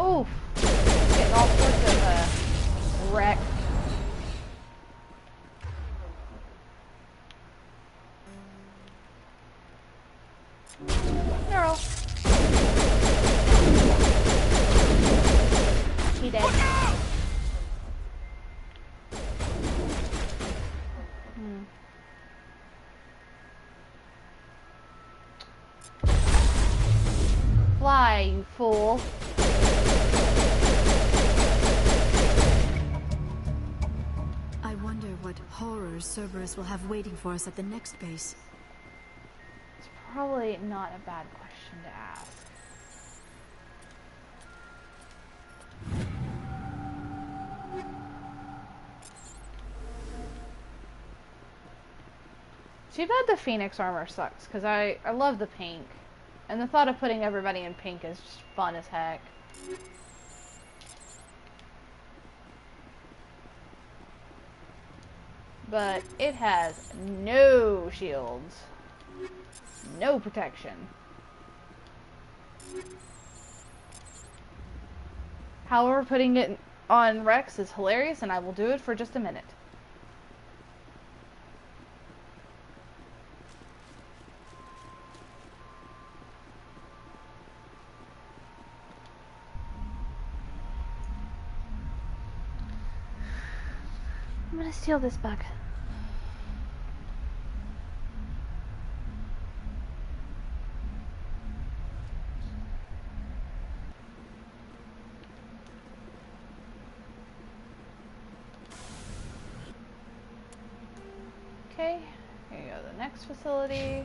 Oh, getting all sorts of wreck. Neural. He dead. Fly, you fool. I wonder what horrors Cerberus will have waiting for us at the next base. It's probably not a bad question to ask. Too bad the Phoenix armor sucks, because I love the pink. And the thought of putting everybody in pink is just fun as heck. But it has no shields. No protection. However, putting it on Rex is hilarious, and I will do it for just a minute. I'm gonna steal this bug. Okay, here you go, the next facility.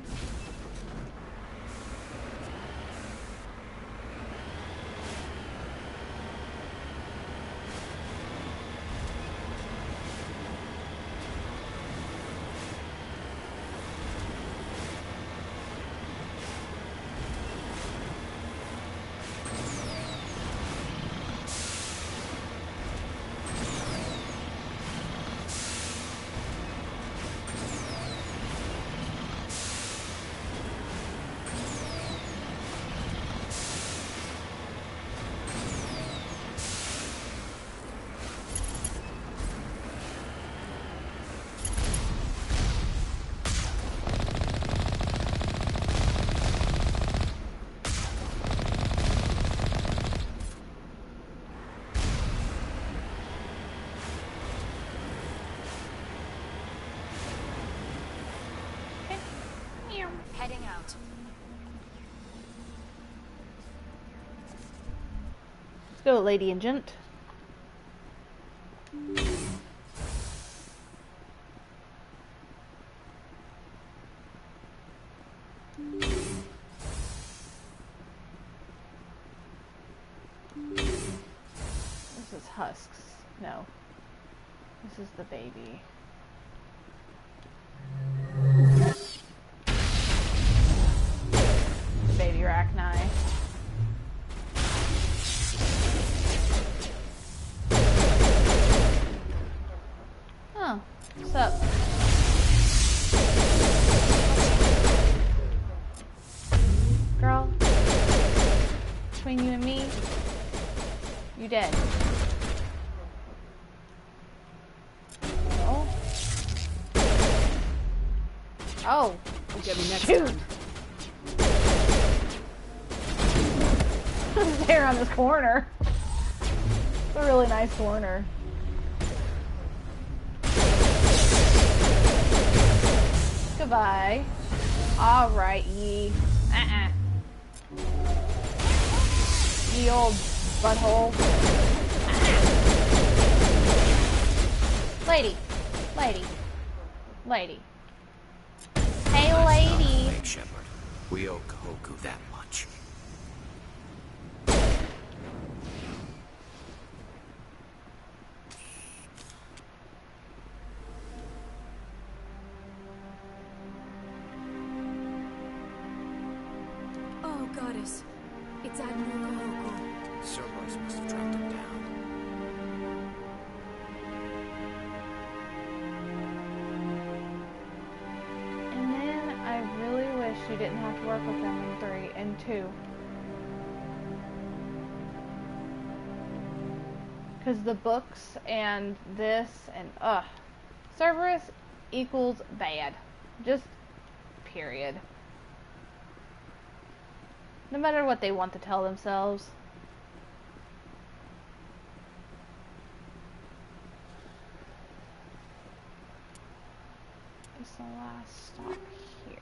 Heading out. Let's go, lady and gent. This is husks. No. This is the baby. Baby Arachni. Oh, what's up? Girl, between you and me, you dead. Oh. Get me next Shoot. time. There on this corner. It's a really nice corner. Goodbye. Alright, ye. Ye old butthole. Lady. Lady. Lady. Hey, lady. Make Shepard. We owe Kahoku that much. Oh, goddess. It's Admiral Kahoku. Cerberus must have tracked him down. And then I really wish you didn't have to work with them in 3 and 2. Because the books and this and Cerberus equals bad. Just period. No matter what they want to tell themselves. It's the last stop here.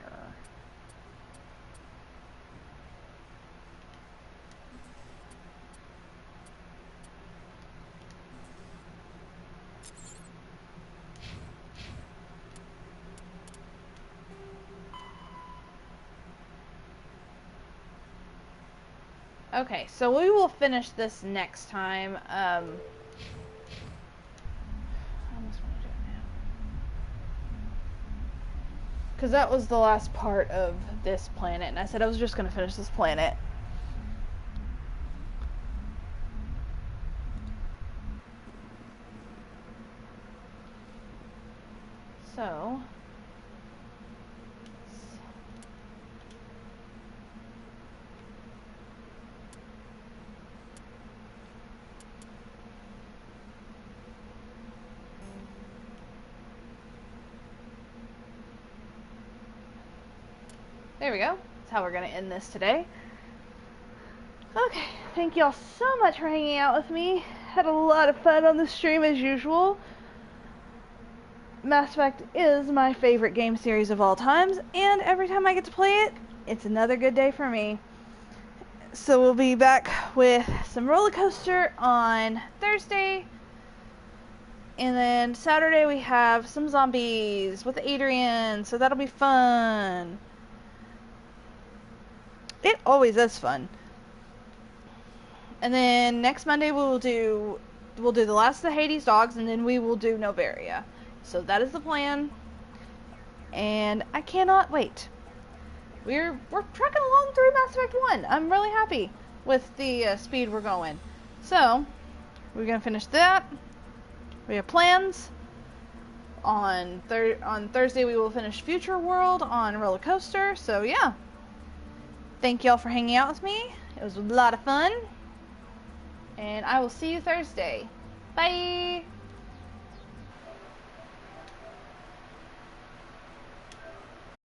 Okay, so we will finish this next time. I almost want to do it now. Because that was the last part of this planet, and I said I was just going to finish this planet. So... there we go. That's how we're going to end this today. Okay, thank y'all so much for hanging out with me. Had a lot of fun on the stream as usual. Mass Effect is my favorite game series of all times, and every time I get to play it, it's another good day for me. So we'll be back with some roller coaster on Thursday. And then Saturday we have some zombies with Adrian, so that'll be fun. It always is fun. And then next Monday we'll do the last of the Hades dogs, and then we will do Novaria. So that is the plan. And I cannot wait. We're trucking along through Mass Effect 1. I'm really happy with the speed we're going. So we're gonna finish that. We have plans. On Thursday we will finish Future World on roller coaster. So yeah. Thank y'all for hanging out with me. It was a lot of fun. And I will see you Thursday. Bye!